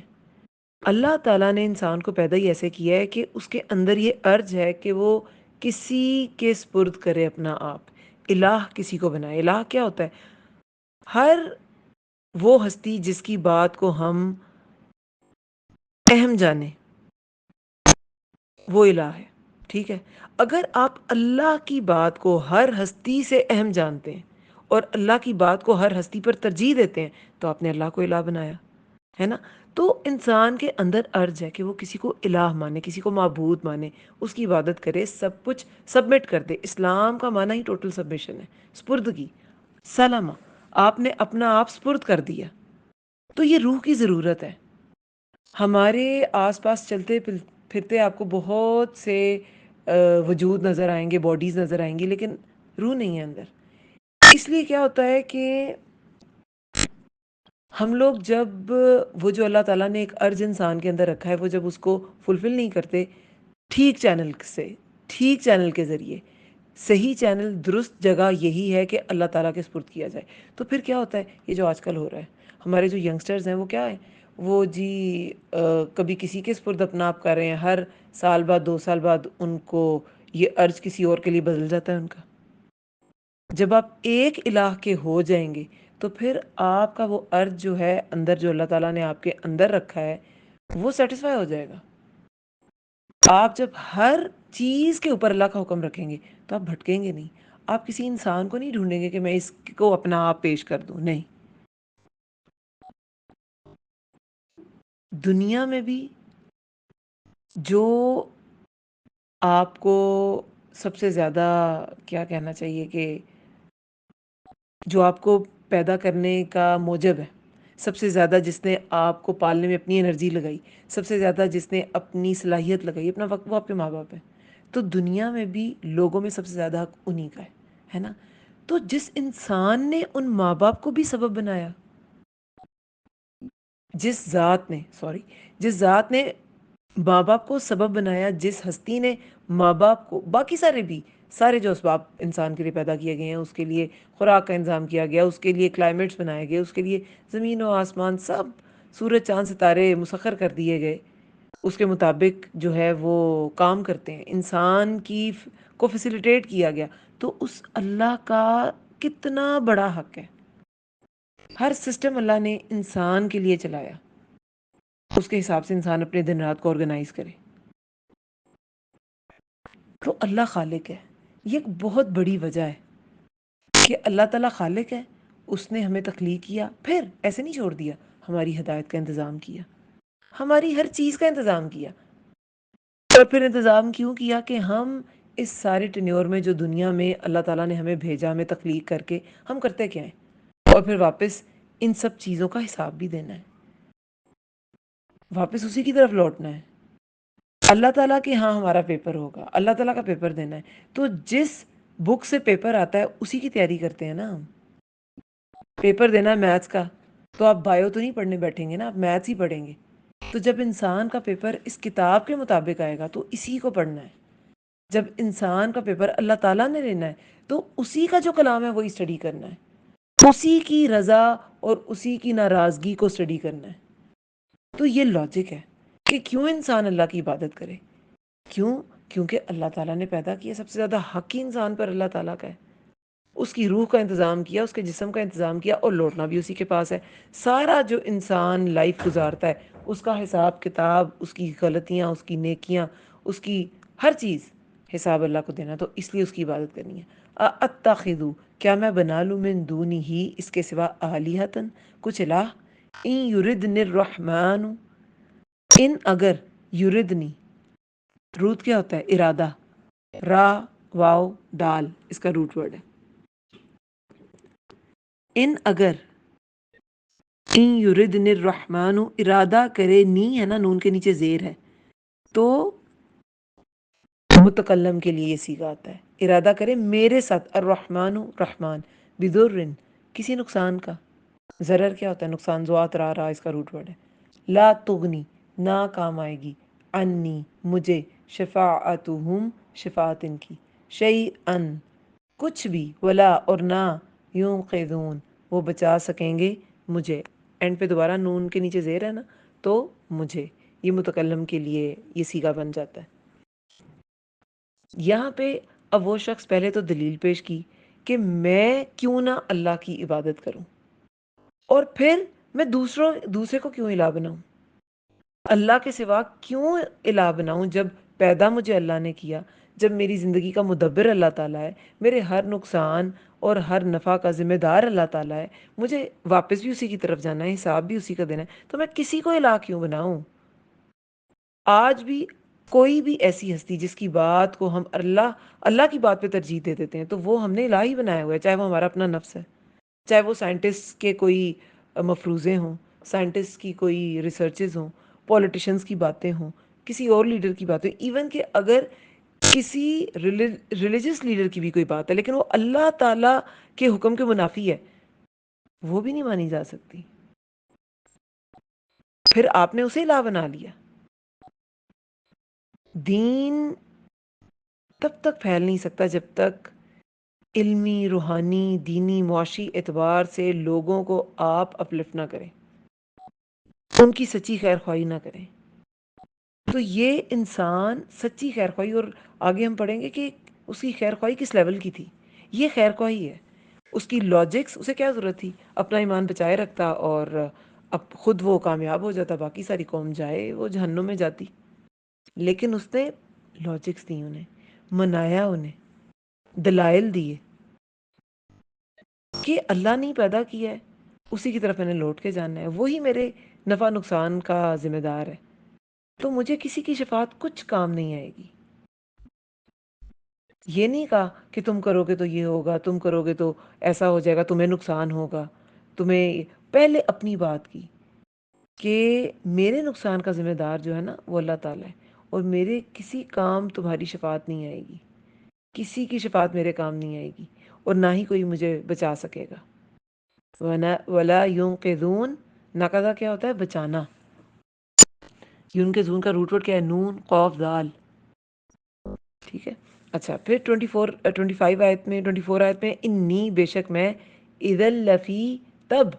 اللہ تعالیٰ نے انسان کو پیدا ہی ایسے کیا ہے کہ اس کے اندر یہ ارج ہے کہ وہ کسی کے سپرد کرے اپنا آپ، الہ کسی کو بنائے۔ الہ کیا ہوتا ہے؟ ہر وہ ہستی جس کی بات کو ہم اہم جانیں وہ الہ ہے، ٹھیک ہے؟ اگر آپ اللہ کی بات کو ہر ہستی سے اہم جانتے ہیں اور اللہ کی بات کو ہر ہستی پر ترجیح دیتے ہیں تو آپ نے اللہ کو الہ بنایا۔ ہے نا؟ تو انسان کے اندر ارج ہے کہ وہ کسی کو الہ مانے، کسی کو معبود مانے، اس کی عبادت کرے، سب کچھ سبمٹ کر دے۔ اسلام کا معنی ہی ٹوٹل سبمیشن ہے، سپردگی، سلامہ، آپ نے اپنا آپ سپرد کر دیا۔ تو یہ روح کی ضرورت ہے۔ ہمارے آس پاس چلتے پھرتے آپ کو بہت سے وجود نظر آئیں گے، باڈیز نظر آئیں گی، لیکن روح نہیں ہے اندر۔ اس لیے کیا ہوتا ہے کہ ہم لوگ جب وہ جو اللہ تعالیٰ نے ایک ارج انسان کے اندر رکھا ہے، وہ جب اس کو فلفل نہیں کرتے ٹھیک چینل سے، ٹھیک چینل کے ذریعے، صحیح چینل، درست جگہ یہی ہے کہ اللہ تعالیٰ کے سپرد کیا جائے، تو پھر کیا ہوتا ہے؟ یہ جو آج کل ہو رہا ہے، ہمارے جو ینگسٹرز ہیں وہ کیا ہے، وہ جی کبھی کسی کے سپرد اپنا آپ کر رہے ہیں، ہر سال بعد 2 سال بعد ان کو یہ ارج کسی اور کے لیے بدل جاتا ہے ان کا۔ جب آپ ایک الہ کے ہو جائیں گے تو پھر آپ کا وہ ارج جو ہے اندر، جو اللہ تعالیٰ نے آپ کے اندر رکھا ہے، وہ سیٹسفائی ہو جائے گا۔ آپ جب ہر چیز کے اوپر اللہ کا حکم رکھیں گے تو آپ بھٹکیں گے نہیں۔ آپ کسی انسان کو نہیں ڈھونڈیں گے کہ میں اس کو اپنا آپ پیش کر دوں، نہیں۔ دنیا میں بھی جو آپ کو سب سے زیادہ کیا کہنا چاہیے کہ جو آپ کو پیدا کرنے کا موجب ہے، سب سے زیادہ جس نے آپ کو پالنے میں اپنی انرجی لگائی، سب سے زیادہ جس نے اپنی صلاحیت لگائی، اپنا وقت، وہ آپ کے ماں باپ ہیں۔ تو دنیا میں بھی لوگوں میں سب سے زیادہ حق انہی کا ہے نا؟ تو جس انسان نے ان ماں باپ کو بھی سبب بنایا، جس ذات نے ماں باپ کو سبب بنایا، جس ہستی نے ماں باپ کو، باقی سارے بھی، سارے جو اسباب انسان کے لیے پیدا کیے گئے ہیں، اس کے لیے خوراک کا انتظام کیا گیا، اس کے لیے کلائمیٹس بنائے گئے، اس کے لیے زمین و آسمان، سب سورج چاند ستارے مسخر کر دیے گئے، اس کے مطابق جو ہے وہ کام کرتے ہیں، انسان کی کو فیسیلیٹیٹ کیا گیا۔ تو اس اللہ کا کتنا بڑا حق ہے۔ ہر سسٹم اللہ نے انسان کے لیے چلایا، اس کے حساب سے انسان اپنے دن رات کو آرگنائز کرے۔ تو اللہ خالق ہے، یہ ایک بہت بڑی وجہ ہے کہ اللہ تعالیٰ خالق ہے، اس نے ہمیں تخلیق کیا، پھر ایسے نہیں چھوڑ دیا، ہماری ہدایت کا انتظام کیا، ہماری ہر چیز کا انتظام کیا۔ اور پھر انتظام کیوں کیا؟ کہ ہم اس سارے ٹینیور میں جو دنیا میں اللہ تعالیٰ نے ہمیں بھیجا، ہمیں تخلیق کر کے، ہم کرتے کیا ہیں؟ اور پھر واپس ان سب چیزوں کا حساب بھی دینا ہے، واپس اسی کی طرف لوٹنا ہے۔ اللہ تعالیٰ کے ہاں ہمارا پیپر ہوگا، اللہ تعالیٰ کا پیپر دینا ہے، تو جس بک سے پیپر آتا ہے اسی کی تیاری کرتے ہیں نا ہم۔ پیپر دینا ہے میتھس کا، تو آپ بایو تو نہیں پڑھنے بیٹھیں گے نا، آپ میتھس ہی پڑھیں گے۔ تو جب انسان کا پیپر اس کتاب کے مطابق آئے گا تو اسی کو پڑھنا ہے۔ جب انسان کا پیپر اللہ تعالیٰ نے لینا ہے تو اسی کا جو کلام ہے وہی اسٹڈی کرنا ہے، اسی کی رضا اور اسی کی ناراضگی کو اسٹڈی کرنا ہے۔ تو یہ لاجک ہے کہ کیوں انسان اللہ کی عبادت کرے، کیوں؟ کیونکہ اللہ تعالیٰ نے پیدا کیا، سب سے زیادہ حق ہی انسان پر اللہ تعالیٰ کا ہے، اس کی روح کا انتظام کیا، اس کے جسم کا انتظام کیا، اور لوٹنا بھی اسی کے پاس ہے۔ سارا جو انسان لائف گزارتا ہے اس کا حساب کتاب، اس کی غلطیاں، اس کی نیکیاں، اس کی ہر چیز حساب اللہ کو دینا، تو اس لیے اس کی عبادت کرنی ہے۔ اتخذو، کیا میں بنا لوں، من دونی ہی، اس کے سوا، آلیہتن، کچھ الہ، ان یردن الرحمن، ان اگر، یردنی، روٹ کیا ہوتا ہے؟ ارادہ، را واو دال، اس کا روٹ ورڈ ہے۔ ان اگر، ان یردن الرحمن، ارادہ کرے، نی ہے نا، نون کے نیچے زیر ہے، تو متکلم کے لیے یہ صیغہ آتا ہے، ارادہ کرے میرے ساتھ، الرحمن، رحمان، بدرن، کسی نقصان کا، ضرر کیا ہوتا ہے؟ نقصان، زوات را را، اس کا روٹ ورڈ ہے۔ لا تغنی، نہ کام آئے گی، انی، مجھے، شفاعتہم، شفاعت ان کی، شیئن، کچھ بھی، ولا، اور نہ، ینقذون، وہ بچا سکیں گے مجھے، اینڈ پہ دوبارہ نون کے نیچے زیر ہے نا، تو مجھے، یہ متکلم کے لیے یہ صیغہ بن جاتا ہے۔ یہاں پہ اب وہ شخص پہلے تو دلیل پیش کی کہ میں کیوں نہ اللہ کی عبادت کروں، اور پھر میں دوسرے کو کیوں الہ بناؤں، اللہ کے سوا کیوں الہ بناؤں؟ جب پیدا مجھے اللہ نے کیا، جب میری زندگی کا مدبر اللہ تعالیٰ ہے، میرے ہر نقصان اور ہر نفع کا ذمہ دار اللہ تعالیٰ ہے، مجھے واپس بھی اسی کی طرف جانا ہے، حساب بھی اسی کا دینا ہے، تو میں کسی کو الہ کیوں بناؤں؟ آج بھی کوئی بھی ایسی ہستی جس کی بات کو ہم اللہ کی بات پہ ترجیح دے دیتے ہیں، تو وہ ہم نے الہ ہی بنایا ہوا ہے، چاہے وہ ہمارا اپنا نفس ہے، چاہے وہ سائنٹسٹ کے کوئی مفروضے ہوں، سائنٹسٹ کی کوئی ریسرچز ہوں، پولیٹیشنز کی باتیں ہوں، کسی اور لیڈر کی باتیں، ایون کہ اگر کسی ریلیجس لیڈر کی بھی کوئی بات ہے لیکن وہ اللہ تعالیٰ کے حکم کے منافی ہے، وہ بھی نہیں مانی جا سکتی، پھر آپ نے اسے الہ بنا لیا۔ دین تب تک پھیل نہیں سکتا جب تک علمی، روحانی، دینی، معاشی اعتبار سے لوگوں کو آپ اپلفٹ نہ کریں، ان کی سچی خیر خواہی نہ کریں۔ تو یہ انسان سچی خیر خواہی، اور آگے ہم پڑھیں گے کہ اس کی خیر خواہی کس لیول کی تھی، یہ خیر خواہی ہے۔ اس کی لاجکس، اسے کیا ضرورت تھی؟ اپنا ایمان بچائے رکھتا اور اب خود وہ کامیاب ہو جاتا، باقی ساری قوم جائے وہ جہنم میں جاتی، لیکن اس نے لاجکس دی، انہیں منایا، انہیں دلائل دیے کہ اللہ نے پیدا کیا ہے، اسی کی طرف میں نے لوٹ کے جانا ہے، وہی میرے نفع نقصان کا ذمہ دار ہے، تو مجھے کسی کی شفاعت کچھ کام نہیں آئے گی۔ یہ نہیں کہا کہ تم کرو گے تو یہ ہوگا، تم کرو گے تو ایسا ہو جائے گا، تمہیں نقصان ہوگا، تمہیں پہلے اپنی بات کی کہ میرے نقصان کا ذمہ دار جو ہے نا وہ اللہ تعالیٰ ہے، اور میرے کسی کام تمہاری شفاعت نہیں آئے گی، کسی کی شفاعت میرے کام نہیں آئے گی، اور نہ ہی کوئی مجھے بچا سکے گا۔ وَلَا يُنقِذُونَ، نقضہ کیا ہوتا ہے؟ بچانا۔ ينقذون کا روٹ ورڈ کیا ہے؟ نون قاف دال، ٹھیک ہے۔ اچھا، پھر 25 آیت میں، 24 آیت میں، انی بے شک میں، اذا لفی تب،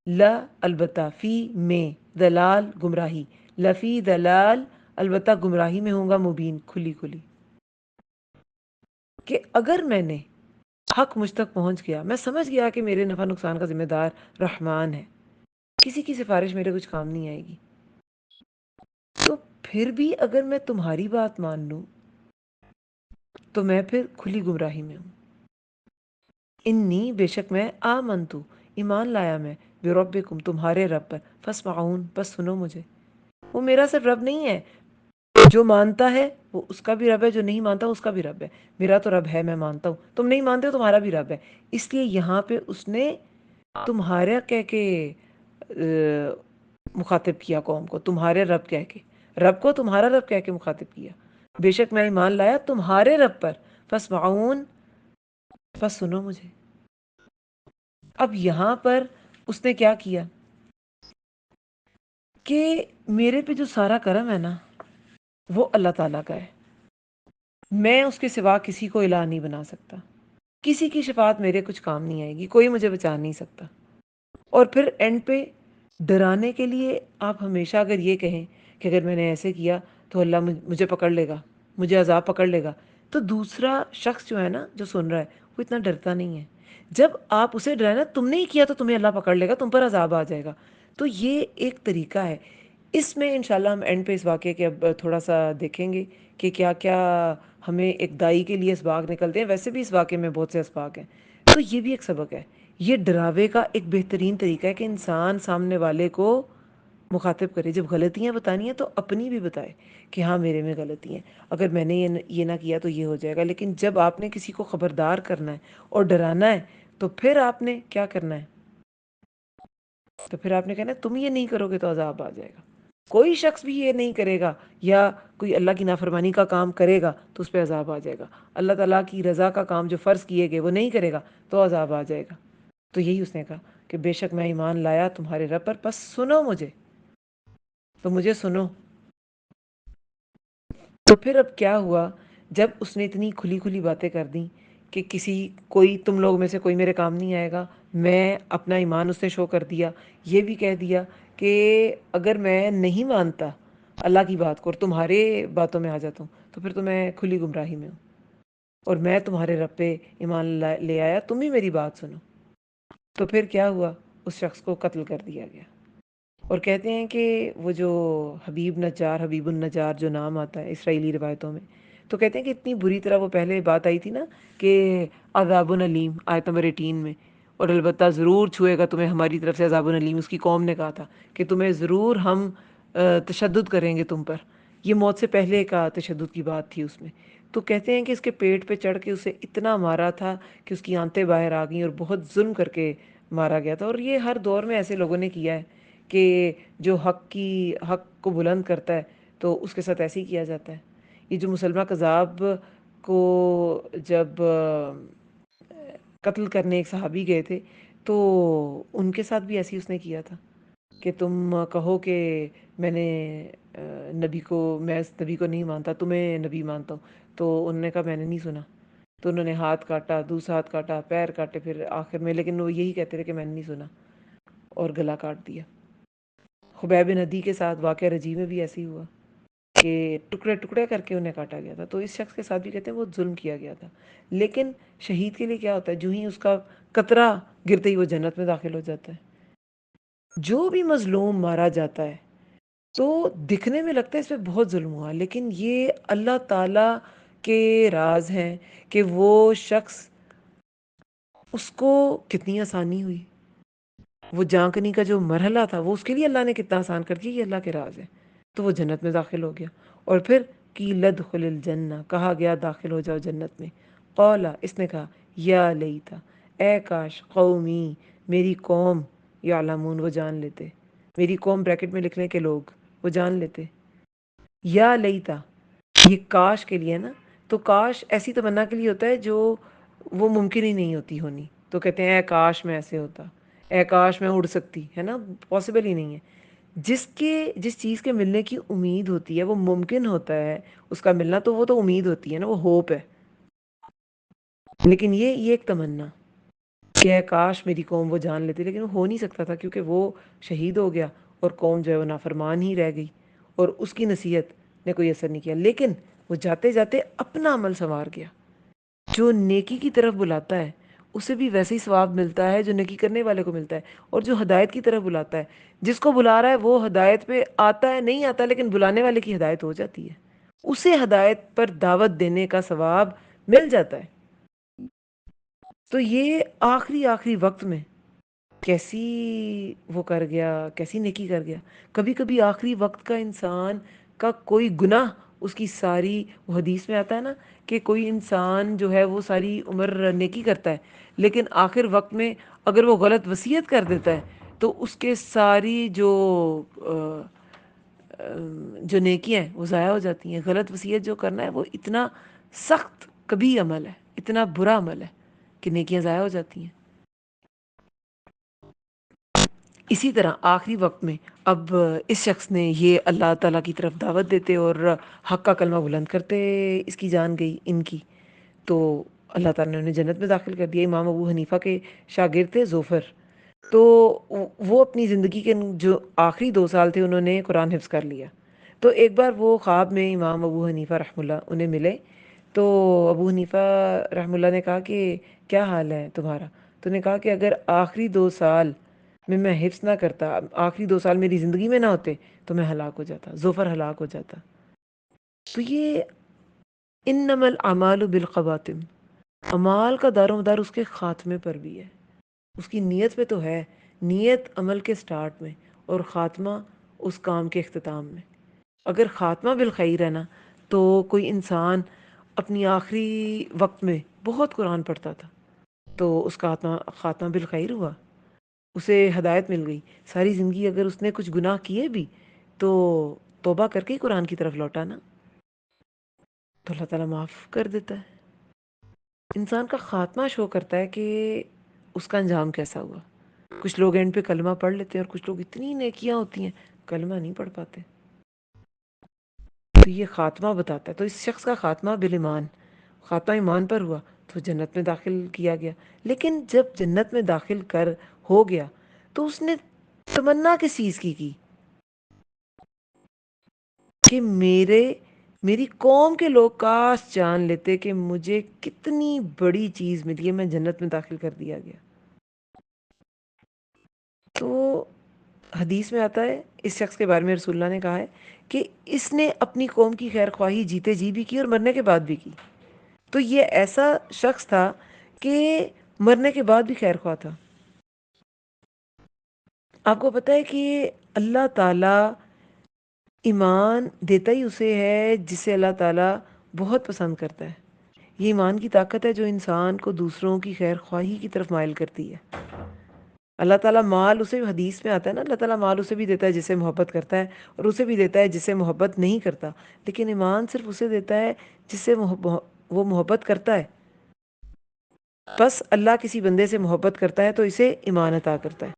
لا البتہ، فی میں، دلال گمراہی، لفی دلال البتہ گمراہی میں ہوں گا، مبین کھلی کھلی، کہ اگر میں نے حق مجھ تک پہنچ گیا، میں سمجھ گیا کہ میرے نفع نقصان کا ذمہ دار رحمان ہے، کسی کی سفارش میرے کچھ کام نہیں آئے گی، تو پھر بھی اگر میں تمہاری بات مان لوں تو میں پھر کھلی گمراہی میں ہوں۔ انی بے شک میں، آمنتو ایمان لایا میں، بربکم تمہارے رب پر، فاسمعون بس سنو مجھے۔ وہ میرا صرف رب نہیں ہے، جو مانتا ہے وہ اس کا بھی رب ہے، جو نہیں مانتا اس کا بھی رب ہے، میرا تو رب ہے، میں مانتا ہوں، تم نہیں مانتے ہو تمہارا بھی رب ہے، اس لیے یہاں پہ اس نے تمہارا کہہ کے مخاطب کیا قوم کو، تمہارے رب کہہ کے، رب کو تمہارا رب کہہ کے مخاطب کیا، بے شک میں ایمان لایا تمہارے رب پر، فاسمعون بس سنو مجھے۔ اب یہاں پر اس نے کیا کیا کہ میرے پہ جو سارا کرم ہے نا وہ اللہ تعالیٰ کا ہے، میں اس کے سوا کسی کو الہ نہیں بنا سکتا، کسی کی شفاعت میرے کچھ کام نہیں آئے گی، کوئی مجھے بچا نہیں سکتا۔ اور پھر اینڈ پہ ڈرانے کے لیے آپ ہمیشہ اگر یہ کہیں کہ اگر میں نے ایسے کیا تو اللہ مجھے پکڑ لے گا، مجھے عذاب پکڑ لے گا، تو دوسرا شخص جو ہے نا، جو سن رہا ہے، وہ اتنا ڈرتا نہیں ہے۔ جب آپ اسے ڈرائے نا، تم نے ہی کیا تو تمہیں اللہ پکڑ لے گا، تم پر عذاب آ جائے گا، تو یہ ایک طریقہ ہے۔ اس میں انشاءاللہ ہم اینڈ پہ اس واقعے کے اب تھوڑا سا دیکھیں گے کہ کیا کیا ہمیں ایک دائی کے لیے اسباق نکلتے ہیں، ویسے بھی اس واقعے میں بہت سے اسباق ہیں، تو یہ بھی ایک سبق ہے۔ یہ ڈراوے کا ایک بہترین طریقہ ہے کہ انسان سامنے والے کو مخاطب کرے، جب غلطیاں بتانی ہیں تو اپنی بھی بتائے کہ ہاں میرے میں غلطی ہیں، اگر میں نے یہ نہ کیا تو یہ ہو جائے گا، لیکن جب آپ نے کسی کو خبردار کرنا ہے اور ڈرانا ہے تو پھر آپ نے کیا کرنا ہے؟ تو پھر آپ نے کہنا ہے تم یہ نہیں کرو گے تو عذاب آ جائے گا۔ کوئی شخص بھی یہ نہیں کرے گا یا کوئی اللہ کی نافرمانی کا کام کرے گا تو اس پہ عذاب آ جائے گا، اللہ تعالیٰ کی رضا کا کام جو فرض کیے گئے وہ نہیں کرے گا تو عذاب آ جائے گا۔ تو یہی اس نے کہا کہ بے شک میں ایمان لایا تمہارے رب پر، پس سنو مجھے، تو مجھے سنو۔ تو پھر اب کیا ہوا جب اس نے اتنی کھلی کھلی باتیں کر دیں کہ کوئی تم لوگ میں سے کوئی میرے کام نہیں آئے گا، میں اپنا ایمان اس نے شو کر دیا، یہ بھی کہہ دیا کہ اگر میں نہیں مانتا اللہ کی بات کو اور تمہارے باتوں میں آ جاتا ہوں تو پھر تو میں کھلی گمراہی میں ہوں، اور میں تمہارے رب پہ ایمان لے آیا، تم ہی میری بات سنو۔ تو پھر کیا ہوا؟ اس شخص کو قتل کر دیا گیا۔ اور کہتے ہیں کہ وہ جو حبیب النجار جو نام آتا ہے اسرائیلی روایتوں میں، تو کہتے ہیں کہ اتنی بری طرح وہ پہلے بات آئی تھی نا کہ عذاب علیم آیت نمبر 18 میں، اور البتہ ضرور چھوئے گا تمہیں ہماری طرف سے عذاب علیم، اس کی قوم نے کہا تھا کہ تمہیں ضرور ہم تشدد کریں گے تم پر، یہ موت سے پہلے کا تشدد کی بات تھی اس میں۔ تو کہتے ہیں کہ اس کے پیٹ پہ چڑھ کے اسے اتنا مارا تھا کہ اس کی آنتیں باہر آ گئیں اور بہت ظلم کر کے مارا گیا تھا۔ اور یہ ہر دور میں ایسے لوگوں نے کیا ہے کہ جو حق کو بلند کرتا ہے تو اس کے ساتھ ایسے ہی کیا جاتا ہے۔ یہ جو مسلمہ کذاب کو جب قتل کرنے ایک صحابی گئے تھے تو ان کے ساتھ بھی ایسے ہی اس نے کیا تھا کہ تم کہو کہ میں نے میں اس نبی کو نہیں مانتا، تمہیں نبی مانتا ہوں۔ تو انہوں نے کہا میں نے نہیں سنا، تو انہوں نے ہاتھ کاٹا، دوسرا ہاتھ کاٹا، پیر کاٹے، پھر آخر میں لیکن وہ یہی کہتے رہے کہ میں نے نہیں سنا، اور گلا کاٹ دیا۔ خبیب بن عدی کے ساتھ واقعہ رجی میں بھی ایسے ہی ہوا کہ ٹکڑے ٹکڑے کر کے انہیں کاٹا گیا تھا۔ تو اس شخص کے ساتھ بھی کہتے ہیں وہ ظلم کیا گیا تھا، لیکن شہید کے لیے کیا ہوتا ہے، جو ہی اس کا قطرہ گرتے ہی وہ جنت میں داخل ہو جاتا ہے۔ جو بھی مظلوم مارا جاتا ہے تو دکھنے میں لگتا ہے اس پہ بہت ظلم ہوا، لیکن یہ اللہ تعالیٰ کے راز ہیں کہ وہ شخص، اس کو کتنی آسانی ہوئی، وہ جانکنی کا جو مرحلہ تھا وہ اس کے لیے اللہ نے کتنا آسان کر دیا، یہ اللہ کے راز ہے۔ تو وہ جنت میں داخل ہو گیا، اور پھر قیل ادخل الجنہ، کہا گیا داخل ہو جاؤ جنت میں۔ قولا، اس نے کہا، یا لیتا، اے کاش، قومی، میری قوم، یعلمون، وہ جان لیتے، میری قوم بریکٹ میں لکھنے کے لوگ وہ جان لیتے۔ یا لیتا، یہ کاش کے لیے نا، تو کاش ایسی تمنا کے لیے ہوتا ہے جو وہ ممکن ہی نہیں ہوتی ہونی، تو کہتے ہیں اے کاش میں ایسے ہوتا، اے کاش میں اڑ سکتی، ہے نا، پاسبل ہی نہیں ہے۔ جس چیز کے ملنے کی امید ہوتی ہے وہ ممکن ہوتا ہے اس کا ملنا، تو وہ تو امید ہوتی ہے نا، وہ ہوپ ہے۔ لیکن یہ ایک تمنا کہ اے کاش میری قوم وہ جان لیتی، لیکن وہ ہو نہیں سکتا تھا کیونکہ وہ شہید ہو گیا اور قوم جو ہے وہ نافرمان ہی رہ گئی، اور اس کی نصیحت نے کوئی اثر نہیں کیا۔ لیکن وہ جاتے جاتے اپنا عمل سنوار گیا، جو نیکی کی طرف بلاتا ہے اسے بھی ویسے ہی ثواب ملتا ہے جو نیکی کرنے والے کو ملتا ہے، اور جو ہدایت کی طرف بلاتا ہے، جس کو بلا رہا ہے وہ ہدایت پہ آتا ہے نہیں آتا، لیکن بلانے والے کی ہدایت ہو جاتی ہے، اسے ہدایت پر دعوت دینے کا ثواب مل جاتا ہے۔ تو یہ آخری وقت میں کیسی وہ کر گیا، کیسی نیکی کر گیا۔ کبھی کبھی آخری وقت کا انسان کا کوئی گناہ اس کی ساری، وہ حدیث میں آتا ہے نا کہ کوئی انسان جو ہے وہ ساری عمر نیکی کرتا ہے، لیکن آخر وقت میں اگر وہ غلط وصیت کر دیتا ہے تو اس کے ساری جو نیکیاں ہیں وہ ضائع ہو جاتی ہیں۔ غلط وصیت جو کرنا ہے وہ اتنا سخت کبھی عمل ہے، اتنا برا عمل ہے کہ نیکیاں ضائع ہو جاتی ہیں۔ اسی طرح آخری وقت میں اب اس شخص نے یہ اللہ تعالیٰ کی طرف دعوت دیتے اور حق کا کلمہ بلند کرتے اس کی جان گئی ان کی، تو اللہ تعالیٰ نے انہیں جنت میں داخل کر دیا۔ امام ابو حنیفہ کے شاگرد تھے زوفر، تو وہ اپنی زندگی کے جو آخری 2 سال تھے انہوں نے قرآن حفظ کر لیا۔ تو ایک بار وہ خواب میں امام ابو حنیفہ رحمہ اللہ انہیں ملے، تو ابو حنیفہ رحمہ اللہ نے کہا کہ کیا حال ہے تمہارا؟ تو نے کہا کہ اگر آخری 2 سال میں حفظ نہ کرتا، آخری 2 سال میری زندگی میں نہ ہوتے تو میں ہلاک ہو جاتا، ظفر ہلاک ہو جاتا۔ تو یہ انما الاعمال بالخواتم، اعمال کا دار و مدار اس کے خاتمے پر بھی ہے، اس کی نیت پہ تو ہے، نیت عمل کے سٹارٹ میں اور خاتمہ اس کام کے اختتام میں۔ اگر خاتمہ بالخیر ہے نا، تو کوئی انسان اپنی آخری وقت میں بہت قرآن پڑھتا تھا تو اس کا خاتمہ بالخیر ہوا، اسے ہدایت مل گئی، ساری زندگی اگر اس نے کچھ گناہ کیے بھی تو توبہ کر کے ہی قرآن کی طرف لوٹا نا، تو اللہ تعالیٰ معاف کر دیتا ہے۔ انسان کا خاتمہ شو کرتا ہے کہ اس کا انجام کیسا ہوا۔ کچھ لوگ اینڈ پہ کلمہ پڑھ لیتے ہیں اور کچھ لوگ اتنی نیکیاں ہوتی ہیں کلمہ نہیں پڑھ پاتے۔ تو یہ خاتمہ بتاتا ہے۔ تو اس شخص کا خاتمہ بالایمان، خاتمہ ایمان پر ہوا تو جنت میں داخل کیا گیا۔ لیکن جب جنت میں داخل ہو گیا تو اس نے تمنا کس چیز کی کہ میری قوم کے لوگ کاش جان لیتے کہ مجھے کتنی بڑی چیز ملی ہے، میں جنت میں داخل کر دیا گیا۔ تو حدیث میں آتا ہے اس شخص کے بارے میں رسول اللہ نے کہا ہے کہ اس نے اپنی قوم کی خیر خواہی جیتے جی بھی کی اور مرنے کے بعد بھی کی. تو یہ ایسا شخص تھا کہ مرنے کے بعد بھی خیر خواہ تھا. آپ کو پتہ ہے کہ اللہ تعالیٰ ایمان دیتا ہی اسے ہے جسے اللہ تعالیٰ بہت پسند کرتا ہے. یہ ایمان کی طاقت ہے جو انسان کو دوسروں کی خیر خواہی کی طرف مائل کرتی ہے. اللہ تعالیٰ مال اسے حدیث میں آتا ہے نا، اللہ تعالیٰ مال اسے بھی دیتا ہے جسے محبت کرتا ہے اور اسے بھی دیتا ہے جسے محبت نہیں کرتا. لیکن ایمان صرف اسے دیتا ہے جس سے وہ محبت کرتا ہے. بس اللہ کسی بندے سے محبت کرتا ہے تو اسے ایمان عطا کرتا ہے.